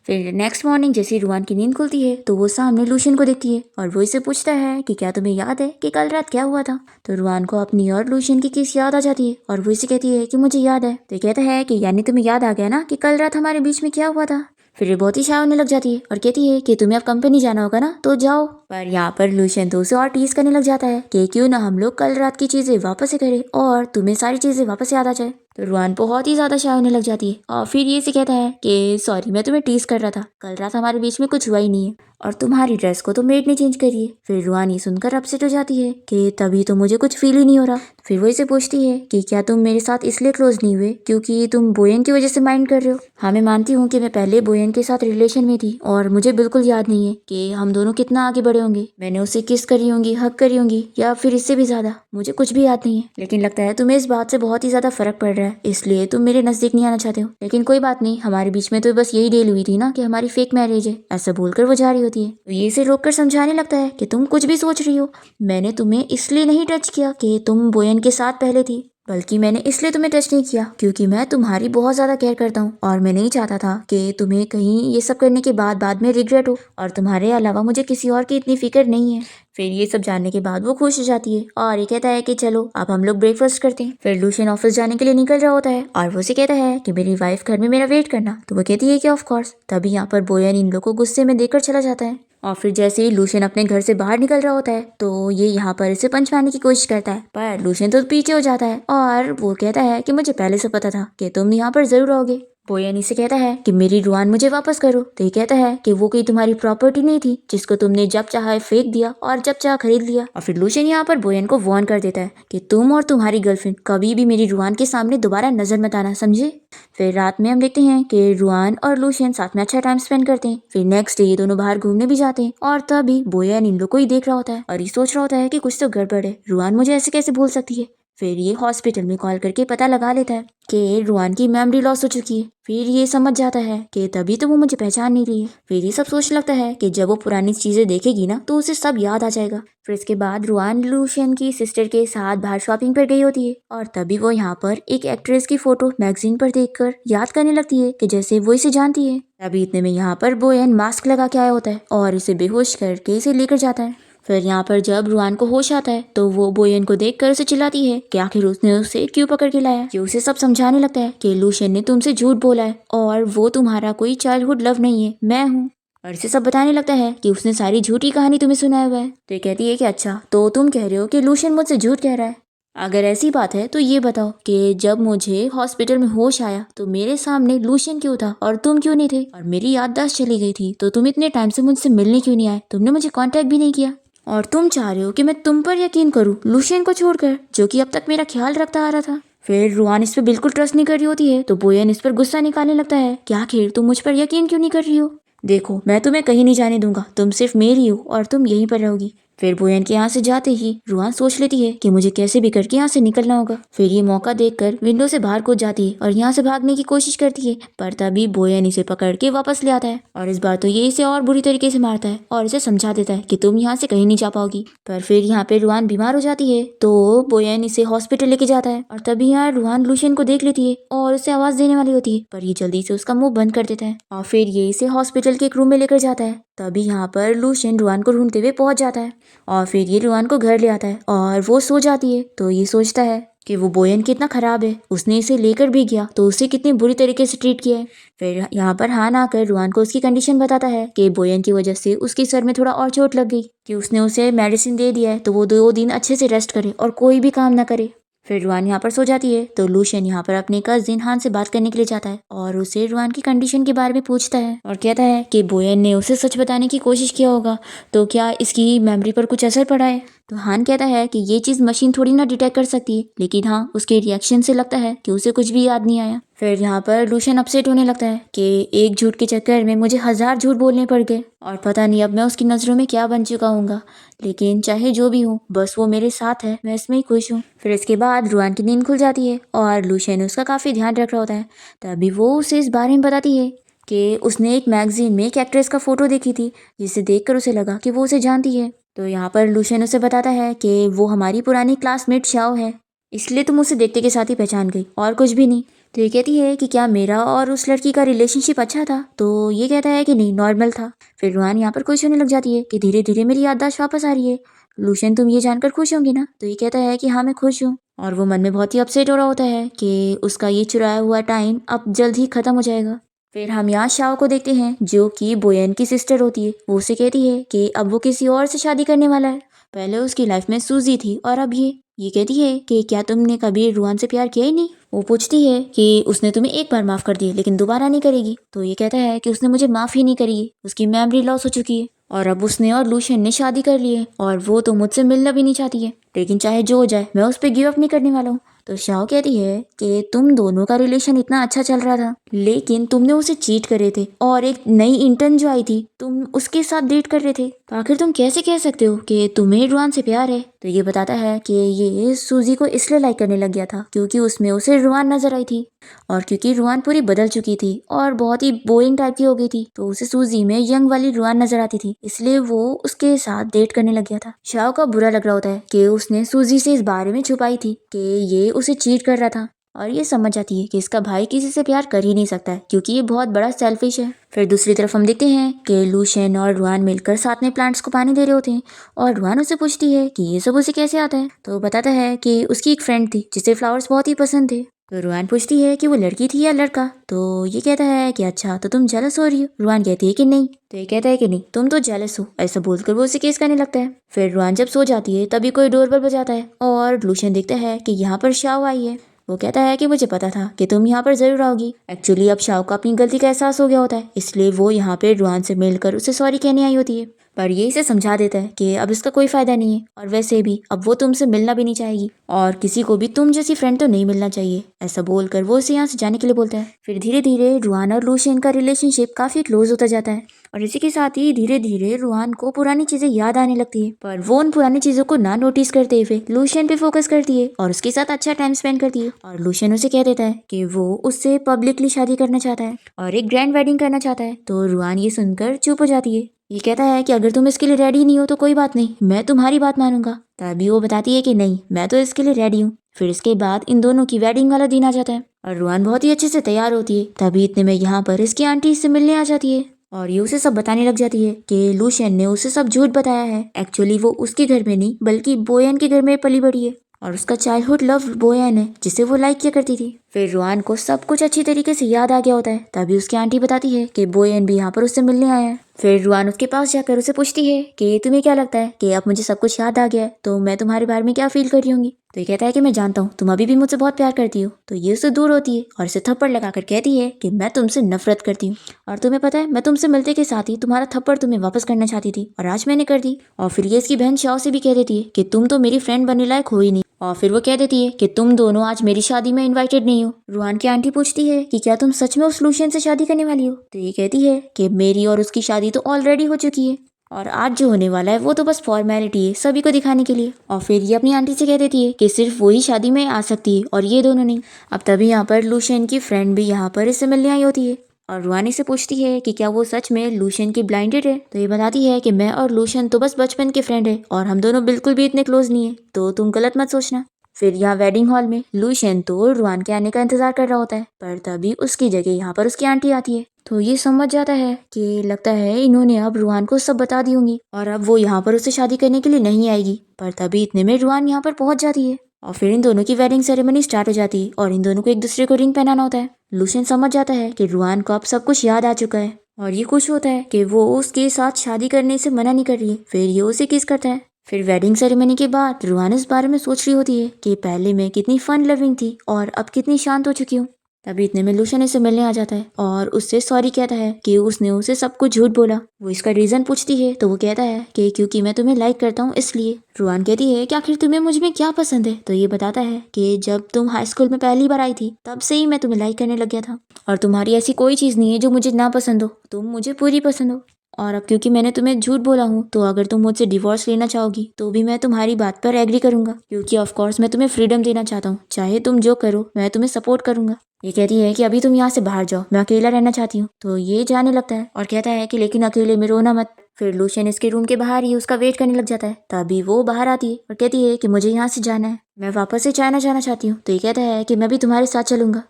फिर नेक्स्ट मॉर्निंग जैसे रुआन की नींद खुलती है तो वो सामने लूशियन को देखती है और वो इसे पूछता है कि क्या तुम्हें याद है कि कल रात क्या हुआ था। तो रुआन को अपनी और लूशियन की किस याद आ जाती है और वो इसे कहती है कि मुझे याद है। तो कहता है कि यानी तुम्हें याद आ गया ना कि कल रात हमारे बीच में क्या हुआ था। फिर ये बहुत ही शाय होने लग जाती है और कहती है कि तुम्हें अब कंपनी जाना होगा ना, तो जाओ। पर यहाँ पर लूशियन तो उसे और टीज करने लग जाता है कि क्यों ना हम लोग कल रात की चीजें वापस से करें और तुम्हें सारी चीजें वापस याद आ जाए। तो रुआन बहुत ही ज्यादा शाय होने लग जाती है और फिर ये से कहता है कि सॉरी, मैं तुम्हें टीज कर रहा था, कल रात हमारे बीच में कुछ हुआ ही नहीं है और तुम्हारी ड्रेस को तो मेड ने चेंज करी है। फिर रुआन ये सुनकर अपसेट हो जाती है कि तभी तो मुझे कुछ फील ही नहीं हो रहा। फिर वो इसे पूछती है कि क्या तुम मेरे साथ इसलिए क्लोज नहीं हुए क्योंकि तुम बोयन की वजह से माइंड कर रहे हो। हाँ, मैं मानती हूँ कि मैं पहले बोयन के साथ रिलेशन में थी और मुझे बिल्कुल याद नहीं है कि हम दोनों कितना आगे बढ़े होंगे, मैंने उसे किस करी होंगी, हक करी होंगी या फिर इससे भी ज्यादा, मुझे कुछ भी याद नहीं है। लेकिन लगता है तुम्हें इस बात से बहुत ही ज्यादा फर्क पड़ रहा है, इसलिए तुम मेरे नजदीक नहीं आना चाहते हो। लेकिन कोई बात नहीं, हमारे बीच में तो बस यही डील हुई थी ना कि हमारी फेक मैरिज है, ऐसा बोलकर वो जा रही होती है। तो ये इसे रोककर समझाने लगता है कि तुम कुछ भी सोच रही हो, मैंने तुम्हें इसलिए नहीं टच किया कि तुम बोयन के साथ पहले थी, बल्कि मैंने इसलिए तुम्हें टच नहीं किया क्योंकि मैं तुम्हारी बहुत ज़्यादा केयर करता हूँ और मैं नहीं चाहता था कि तुम्हें कहीं ये सब करने के बाद में रिग्रेट हो, और तुम्हारे अलावा मुझे किसी और की इतनी फिक्र नहीं है। फिर ये सब जानने के बाद वो खुश हो जाती है और ये कहता है कि चलो अब हम लोग ब्रेकफास्ट करते हैं। फिर लूशियन ऑफिस जाने के लिए निकल रहा होता है और वो उसे कहता है कि मेरी वाइफ घर में मेरा वेट करना। तो वो कहती है कि ऑफ कोर्स। तभी यहाँ पर बोयन इन लोगों को गुस्से में देखकर चला जाता है और फिर जैसे ही लूशियन अपने घर से बाहर निकल रहा होता है तो ये यहाँ पर इसे पंच मारने की कोशिश करता है, पर लूशियन तो पीछे हो जाता है और वो कहता है कि मुझे पहले से पता था कि तुम यहाँ पर जरूर आओगे। बोयन इसे कहता है कि मेरी रुआन मुझे वापस करो। तो ये कहता है कि वो कोई तुम्हारी प्रॉपर्टी नहीं थी जिसको तुमने जब चाहा फेंक दिया और जब चाहा खरीद लिया। और फिर लूशियन यहाँ पर बोयन को वार्न कर देता है कि तुम और तुम्हारी गर्लफ्रेंड कभी भी मेरी रुआन के सामने दोबारा नजर मत आना, समझे। फिर रात में हम देखते हैं कि रुआन और लूशियन साथ में अच्छा टाइम स्पेंड करते हैं। फिर नेक्स्ट डे ये दोनों बाहर घूमने भी जाते हैं और तभी बोयन इन लोग को ही देख रहा होता है और ये सोच रहा होता है कि कुछ तो गड़बड़ है, रुआन मुझे ऐसे कैसे भूल सकती है। फिर ये हॉस्पिटल में कॉल करके पता लगा लेता है कि रुआन की मेमोरी लॉस हो चुकी है। फिर ये समझ जाता है कि तभी तो वो मुझे पहचान नहीं रही है। फिर ये सब सोचने लगता है कि जब वो पुरानी चीजें देखेगी ना तो उसे सब याद आ जाएगा। फिर इसके बाद रुआन लूशियन की सिस्टर के साथ बाहर शॉपिंग पर गई होती है और तभी वो यहाँ पर एक एक्ट्रेस की फोटो मैगजीन पर देखकर याद करने लगती है कि जैसे वो इसे जानती है। तभी इतने में यहाँ पर बोयन मास्क लगा के आया होता है और इसे बेहोश करके इसे लेकर जाता है। फिर यहाँ पर जब रुआन को होश आता है तो वो बोयन को देखकर उसे चिल्लाती है कि आखिर उसने उसे क्यों पकड़ के लाया। ये उसे सब समझाने लगता है कि लूशियन ने तुमसे झूठ बोला है और वो तुम्हारा कोई चाइल्डहुड लव नहीं है, मैं हूँ। और इसे सब बताने लगता है कि उसने सारी झूठी कहानी तुम्हें सुनाया हुआ है। तो ये कहती है कि अच्छा, तो तुम कह रहे हो कि लूशियन मुझसे झूठ कह रहा है। अगर ऐसी बात है तो ये बताओ कि जब मुझे हॉस्पिटल में होश आया तो मेरे सामने लूशियन क्यों था और तुम क्यों नहीं थे, और मेरी याददाश्त चली गई थी तो तुम इतने टाइम से मुझसे मिलने क्यों नहीं आए, तुमने मुझे कांटेक्ट भी नहीं किया। और तुम चाह रहे हो कि मैं तुम पर यकीन करूं लूशियन को छोड़कर, जो कि अब तक मेरा ख्याल रखता आ रहा था। फिर रुआन इस पर बिल्कुल ट्रस्ट नहीं कर रही होती है तो बोयन इस पर गुस्सा निकालने लगता है कि आखिर तुम मुझ पर यकीन क्यों नहीं कर रही हो। देखो, मैं तुम्हें कहीं नहीं जाने दूंगा, तुम सिर्फ मेरी हो और तुम यहीं पर रहोगी। फिर बोयन के यहाँ से जाते ही रुआन सोच लेती है कि मुझे कैसे भी करके यहाँ से निकलना होगा। फिर ये मौका देखकर विंडो से बाहर कूद जाती है और यहाँ से भागने की कोशिश करती है, पर तभी बोयन इसे पकड़ के वापस ले आता है और इस बार तो ये इसे और बुरी तरीके से मारता है और इसे समझा देता है कि तुम यहाँ से कहीं नहीं जा पाओगी। पर फिर यहाँ पे रुआन बीमार हो जाती है तो बोयन इसे हॉस्पिटल लेके जाता है और तभी यहाँ रुआन लूशियन को देख लेती है और उसे आवाज देने वाली होती है, पर ये जल्दी से उसका मुंह बंद कर देता है और फिर ये इसे हॉस्पिटल के एक रूम में लेकर जाता है। तभी यहाँ पर लूशियन रुआन को ढूंढते हुए पहुंच जाता है और फिर ये रुआन को घर ले आता है और वो सो जाती है। तो ये सोचता है कि वो बोयन कितना खराब है, उसने इसे लेकर भी गया तो उसे कितनी बुरी तरीके से ट्रीट किया है। फिर यहाँ पर हान आकर रुआन को उसकी कंडीशन बताता है कि बोयन की वजह से उसके सर में थोड़ा और चोट लग गई, कि उसने उसे मेडिसिन दे दिया है तो वो 2 दिन अच्छे से रेस्ट करे और कोई भी काम ना करे। फिर रुआन यहाँ पर सो जाती है तो लूशियन यहाँ पर अपने कजिन हान से बात करने के लिए जाता है और उसे रुआन की कंडीशन के बारे में पूछता है और कहता है कि बोयन ने उसे सच बताने की कोशिश किया होगा तो क्या इसकी मेमोरी पर कुछ असर पड़ा है। तो हान कहता है कि ये चीज मशीन थोड़ी ना डिटेक्ट कर सकती है, लेकिन हाँ उसके रिएक्शन से लगता है कि उसे कुछ भी याद नहीं आया। फिर यहाँ पर लूशियन अपसेट होने लगता है कि एक झूठ के चक्कर में मुझे 1000 झूठ बोलने पड़ गए और पता नहीं अब मैं उसकी नजरों में क्या बन चुका हूँगा, लेकिन चाहे जो भी हो बस वो मेरे साथ है, मैं इसमें ही खुश हूँ। फिर इसके बाद रुआन की नींद खुल जाती है और लूशियन उसका काफी ध्यान रख रहा होता है। तभी वो उसे इस बारे में बताती है कि उसने एक मैगजीन में एक एक्ट्रेस का फोटो देखी थी जिसे देखकर उसे लगा कि वो उसे जानती है। तो यहाँ पर लूशियन उसे बताता है कि वो हमारी पुरानी क्लासमेट शाओ है, इसलिए तुम उसे देखते के साथ ही पहचान गई और कुछ भी नहीं। तो ये कहती है कि क्या मेरा और उस लड़की का रिलेशनशिप अच्छा था, तो ये कहता है कि नहीं, नॉर्मल था। फिर रुआन यहाँ पर खुश होने लग जाती है कि धीरे धीरे मेरी याददाश्त वापस आ रही है। लूशियन, तुम ये जानकर खुश होंगी ना। तो ये कहता है कि हाँ मैं खुश हूँ और वो मन में बहुत ही अपसेट हो रहा होता है कि उसका ये चुराया हुआ टाइम अब जल्द ही खत्म हो जाएगा। फिर हम यहाँ शाओ को देखते हैं जो कि बोयन की सिस्टर होती है। वो उसे कहती है कि अब वो किसी और से शादी करने वाला है, पहले उसकी लाइफ में सूजी थी और अब ये कहती है कि क्या तुमने कभी रुआन से प्यार किया ही नहीं। वो पूछती है कि उसने तुम्हें एक बार माफ कर दिया लेकिन दोबारा नहीं करेगी। तो ये कहता है कि उसने मुझे माफ ही नहीं करी, उसकी मेमोरी लॉस हो चुकी है और अब उसने और लूशियन ने शादी कर ली है और वो तो मुझसे मिलना भी नहीं चाहती है, लेकिन चाहे जो हो जाए मैं उस पर गिव अप नहीं करने वाला हूँ। तो शाओ कहती है कि तुम दोनों का रिलेशन इतना अच्छा चल रहा था लेकिन तुमने उसे चीट करे थे और एक नई इंटर्न जो आई थी तुम उसके साथ डेट कर रहे थे, तो आखिर तुम कैसे कह सकते हो कि तुम्हें रुआन से प्यार है। तो ये बताता है कि ये सूजी को इसलिए लाइक करने लग गया था क्योंकि उसमें उसे रुआन नजर आई थी और क्योंकि रुआन पूरी बदल चुकी थी और बहुत ही बोरिंग टाइप की हो गई थी तो उसे सूजी में यंग वाली रुआन नजर आती थी, इसलिए वो उसके साथ डेट करने लग गया था। शाओ का बुरा लग रहा होता है कि उसने सूजी से इस बारे में छुपाई थी कि ये उसे चीट कर रहा था और ये समझ जाती है कि इसका भाई किसी से प्यार कर ही नहीं सकता है क्योंकि ये बहुत बड़ा सेल्फिश है। फिर दूसरी तरफ हम देखते हैं कि लूशियन और रुआन मिलकर साथ में प्लांट्स को पानी दे रहे होते हैं और रुआन उसे पूछती है कि ये सब उसे कैसे आता है। तो वो बताता है कि उसकी एक फ्रेंड थी जिसे फ्लावर्स बहुत ही पसंद थे। तो रुआन पूछती है कि वो लड़की थी या लड़का। तो ये कहता है कि अच्छा, तो तुम जेलस हो रही हो। रुआन कहती है कि नहीं। तो ये कहता है कि नहीं, तुम तो जेलस हो। ऐसा बोलकर वो उसे केस करने लगता है। फिर रुआन जब सो जाती है तभी कोई डोरबेल बजाता है और लूशियन देखता है कि यहाँ पर शाओ आई है वो कहता है कि मुझे पता था कि तुम यहाँ पर जरूर आओगी। एक्चुअली अब शाओ को अपनी गलती का एहसास हो गया होता है, इसलिए वो यहाँ पे रुआन से मिलकर उसे सॉरी कहने आई होती है। पर ये इसे समझा देता है कि अब इसका कोई फायदा नहीं है, और वैसे भी अब वो तुमसे मिलना भी नहीं चाहेगी और किसी को भी तुम जैसी फ्रेंड तो नहीं मिलना चाहिए। ऐसा बोलकर वो उसे यहाँ से जाने के लिए बोलता है। फिर धीरे धीरे रुआन और लूशियन का रिलेशनशिप काफी क्लोज होता जाता है, और इसी के साथ ही धीरे धीरे रुआन को पुरानी चीजें याद आने लगती है। पर वो उन पुरानी चीजों को ना नोटिस करते हुए लूशियन पे फोकस करती है और उसके साथ अच्छा टाइम स्पेंड करती है। और लूशियन उसे कह देता है कि वो उससे पब्लिकली शादी करना चाहता है और एक ग्रैंड वेडिंग करना चाहता है। तो रुआन ये सुनकर चुप हो जाती है। ये कहता है कि अगर तुम इसके लिए रेडी नहीं हो तो कोई बात नहीं, मैं तुम्हारी बात मानूंगा। तभी वो बताती है कि नहीं, मैं तो इसके लिए रेडी हूँ। फिर इसके बाद इन दोनों की वेडिंग वाला दिन आ जाता है और रुआन बहुत ही अच्छे से तैयार होती है। तभी इतने में यहाँ पर इसकी आंटी इससे मिलने आ जाती है और ये उसे सब बताने लग जाती है कि लूशियन ने उसे सब झूठ बताया है। एक्चुअली वो उसके घर में नहीं बल्कि बोयन के घर में पली बड़ी है और उसका चाइल्डहुड लव बोयन है जिसे वो लाइक किया करती थी। फिर रुआन को सब कुछ अच्छी तरीके से याद आ गया होता है। तभी उसकी आंटी बताती है कि बोयन भी यहाँ पर उससे मिलने आया है। फिर रुआन उसके पास जाकर उसे पूछती है कि तुम्हें क्या लगता है कि अब मुझे सब कुछ याद आ गया है तो मैं तुम्हारे बारे में क्या फील कर रही होंगी। तो ये कहता है कि मैं जानता हूँ तुम अभी भी मुझसे बहुत प्यार करती हो। तो ये उससे दूर होती है और इसे थप्पड़ लगाकर कहती है कि मैं तुमसे नफरत करती हूँ, और तुम्हें पता है मैं तुमसे मिलते के साथ ही तुम्हारा थप्पड़ तुम्हें वापस करना चाहती थी और आज मैंने कर दी। और फिर ये इसकी बहन शाओ से भी कह देती है कि तुम तो मेरी फ्रेंड बनने लायक हो ही नहीं। और फिर वो कह देती है कि तुम दोनों आज मेरी शादी में इनवाइटेड नहीं हो। रुआन की आंटी पूछती है कि क्या तुम सच में उस लूशियन से शादी करने वाली हो। तो ये कहती है कि मेरी और उसकी शादी तो ऑलरेडी हो चुकी है और आज जो होने वाला है वो तो बस फॉर्मेलिटी है सभी को दिखाने के लिए। और फिर ये अपनी आंटी से कह देती है कि सिर्फ वो ही शादी में आ सकती है और ये दोनों नहीं। अब तभी यहाँ पर लूशियन की फ्रेंड भी यहाँ पर इससे मिलने आई होती है और रुआनी से पूछती है कि क्या वो सच में लूशियन की ब्लाइंडेड है। तो ये बताती है कि मैं और लूशियन तो बस बचपन के फ्रेंड है और हम दोनों बिल्कुल भी इतने क्लोज नहीं है, तो तुम गलत मत सोचना। फिर यहाँ वेडिंग हॉल में लूशियन तो रुआन के आने का इंतजार कर रहा होता है, पर तभी उसकी जगह यहाँ पर उसकी आंटी आती है। तो ये समझ जाता है कि लगता है इन्होंने अब रुआन को सब बता दी होंगी और अब वो यहाँ पर उससे शादी करने के लिए नहीं आएगी। पर तभी इतने में रुआन यहाँ पर पहुंच जाती है और फिर इन दोनों की वेडिंग सेरेमनी स्टार्ट हो जाती है और इन दोनों को एक दूसरे को रिंग पहनाना होता है। लूशियन समझ जाता है कि रुआन को अब सब कुछ याद आ चुका है और ये खुश होता है कि वो उसके साथ शादी करने से मना नहीं कर रही है। फिर ये उसे किस करता है। फिर वेडिंग सेरेमनी के बाद रुआन इस बारे में सोच रही होती है कि पहले मैं कितनी फन लविंग थी और अब कितनी शांत हो चुकी हूँ। तभी इतने में लूशियन इससे मिलने आ जाता है और उससे सॉरी कहता है कि उसने उसे सब कुछ झूठ बोला। वो इसका रीजन पूछती है तो वो कहता है कि क्योंकि मैं तुम्हें लाइक करता हूँ इसलिए। रुआन कहती है कि आखिर तुम्हें मुझ में क्या पसंद है। तो ये बताता है कि जब तुम हाई स्कूल में पहली बार आई थी तब से ही मैं तुम्हें लाइक करने लग गया था और तुम्हारी ऐसी कोई चीज नहीं है जो मुझे ना पसंद हो, तुम मुझे पूरी पसंद हो। और अब क्योंकि मैंने तुम्हें झूठ बोला हूँ तो अगर तुम मुझसे डिवोर्स लेना चाहोगी तो भी मैं तुम्हारी बात पर एग्री करूंगा, क्योंकि ऑफ कोर्स मैं तुम्हें फ्रीडम देना चाहता हूँ। चाहे तुम जो करो मैं तुम्हें सपोर्ट करूंगा। ये कहती है कि अभी तुम यहाँ से बाहर जाओ, मैं अकेला रहना चाहती हूँ। तो ये जाने लगता है और कहता है कि लेकिन अकेले में रोना मत। फिर लूशियन इसके रूम के बाहर ही उसका वेट करने लग जाता है। तभी वो बाहर आती है और कहती है कि मुझे यहाँ से जाना है, मैं वापस से चाइना जाना चाहती हूँ। तो ये कहता है कि मैं भी तुम्हारे साथ चलूंगा।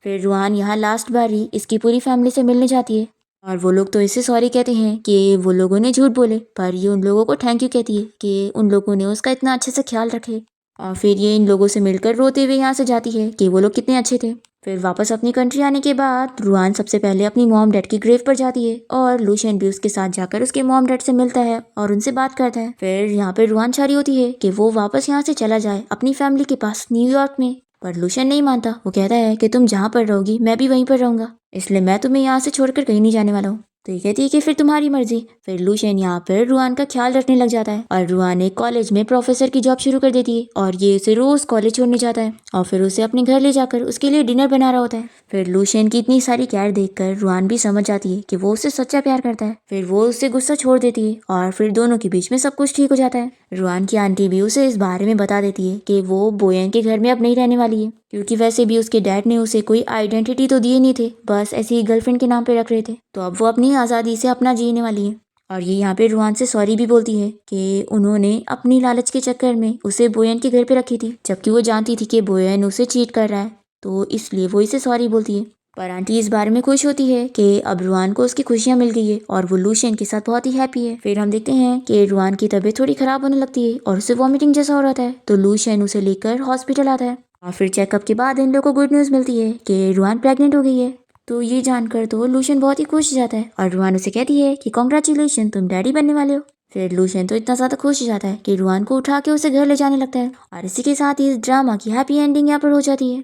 फिर रुआन यहाँ लास्ट बार ही इसकी पूरी फैमिली से मिलने जाती है और वो लोग तो इसे सॉरी कहते हैं कि वो लोगों ने झूठ बोले, पर ये उन लोगों को थैंक यू कहती है कि उन लोगों ने उसका इतना अच्छे से ख्याल रखे। और फिर ये इन लोगों से मिलकर रोते हुए यहाँ से जाती है कि वो लोग कितने अच्छे थे। फिर वापस अपनी कंट्री आने के बाद रुआन सबसे पहले अपनी मॉम डैड की ग्रेव पर जाती है और लूशियन भी उसके साथ जाकर उसके मॉम डैड से मिलता है और उनसे बात करता है। फिर यहाँ पे रुआन चाह रही होती है कि वो वापस यहाँ से चला जाए अपनी फैमिली के पास न्यूयॉर्क में, पर लूशियन नहीं मानता। वो कहता है कि तुम जहाँ पर रहोगी मैं भी वहीं पर रहूंगा, इसलिए मैं तुम्हें यहाँ से छोड़कर कहीं नहीं जाने वाला हूँ। तो ये कहती है कि फिर तुम्हारी मर्जी। फिर लूशियन यहाँ पर रुआन का ख्याल रखने लग जाता है और रुआन एक कॉलेज में प्रोफेसर की जॉब शुरू कर देती है और ये उसे रोज कॉलेज छोड़ने जाता है और फिर उसे अपने घर ले जाकर उसके लिए डिनर बना रहा होता है। फिर लूशियन की इतनी सारी केयर देखकर रुआन भी समझ जाती है कि वो उससे सच्चा प्यार करता है। फिर वो उससे गुस्सा छोड़ देती है और फिर दोनों के बीच में सब कुछ ठीक हो जाता है। रुआन की आंटी भी उसे इस बारे में बता देती है कि वो बोयन के घर में अब नहीं रहने वाली है, क्योंकि वैसे भी उसके डैड ने उसे कोई आइडेंटिटी तो दिए नहीं थे, बस ऐसे ही गर्लफ्रेंड के नाम पे रख रहे थे। तो अब वो अपनी आज़ादी से अपना जीने वाली है। और ये यहाँ पे रुआन से सॉरी भी बोलती है कि उन्होंने अपनी लालच के चक्कर में उसे बोयन के घर पे रखी थी, जबकि वो जानती थी कि बोयन उसे चीट कर रहा है, तो इसलिए वो इसे सॉरी बोलती है। पर आंटी इस बारे में खुश होती है कि अब रुआन को उसकी खुशियां मिल गई है और वो लूशियन के साथ बहुत ही हैप्पी है। फिर हम देखते हैं कि रुआन की तबीयत थोड़ी खराब होने लगती है और उसे वॉमिटिंग जैसा हो रहा है, तो लूशियन उसे लेकर हॉस्पिटल आता है और फिर चेकअप के बाद इन लोगों को गुड न्यूज़ मिलती है कि रुआन प्रेग्नेंट हो गई है। तो ये जानकर तो लूशियन बहुत ही खुश हो जाता है और रुआन उसे कहती है कि कॉन्ग्रेचुलेशन, तुम डैडी बनने वाले हो। फिर लूशियन तो इतना ज़्यादा खुश हो जाता है कि रुआन को उठा के उसे घर ले जाने लगता है और इसी के साथ ही इस ड्रामा की हैप्पी एंडिंग यहाँ पर हो जाती है।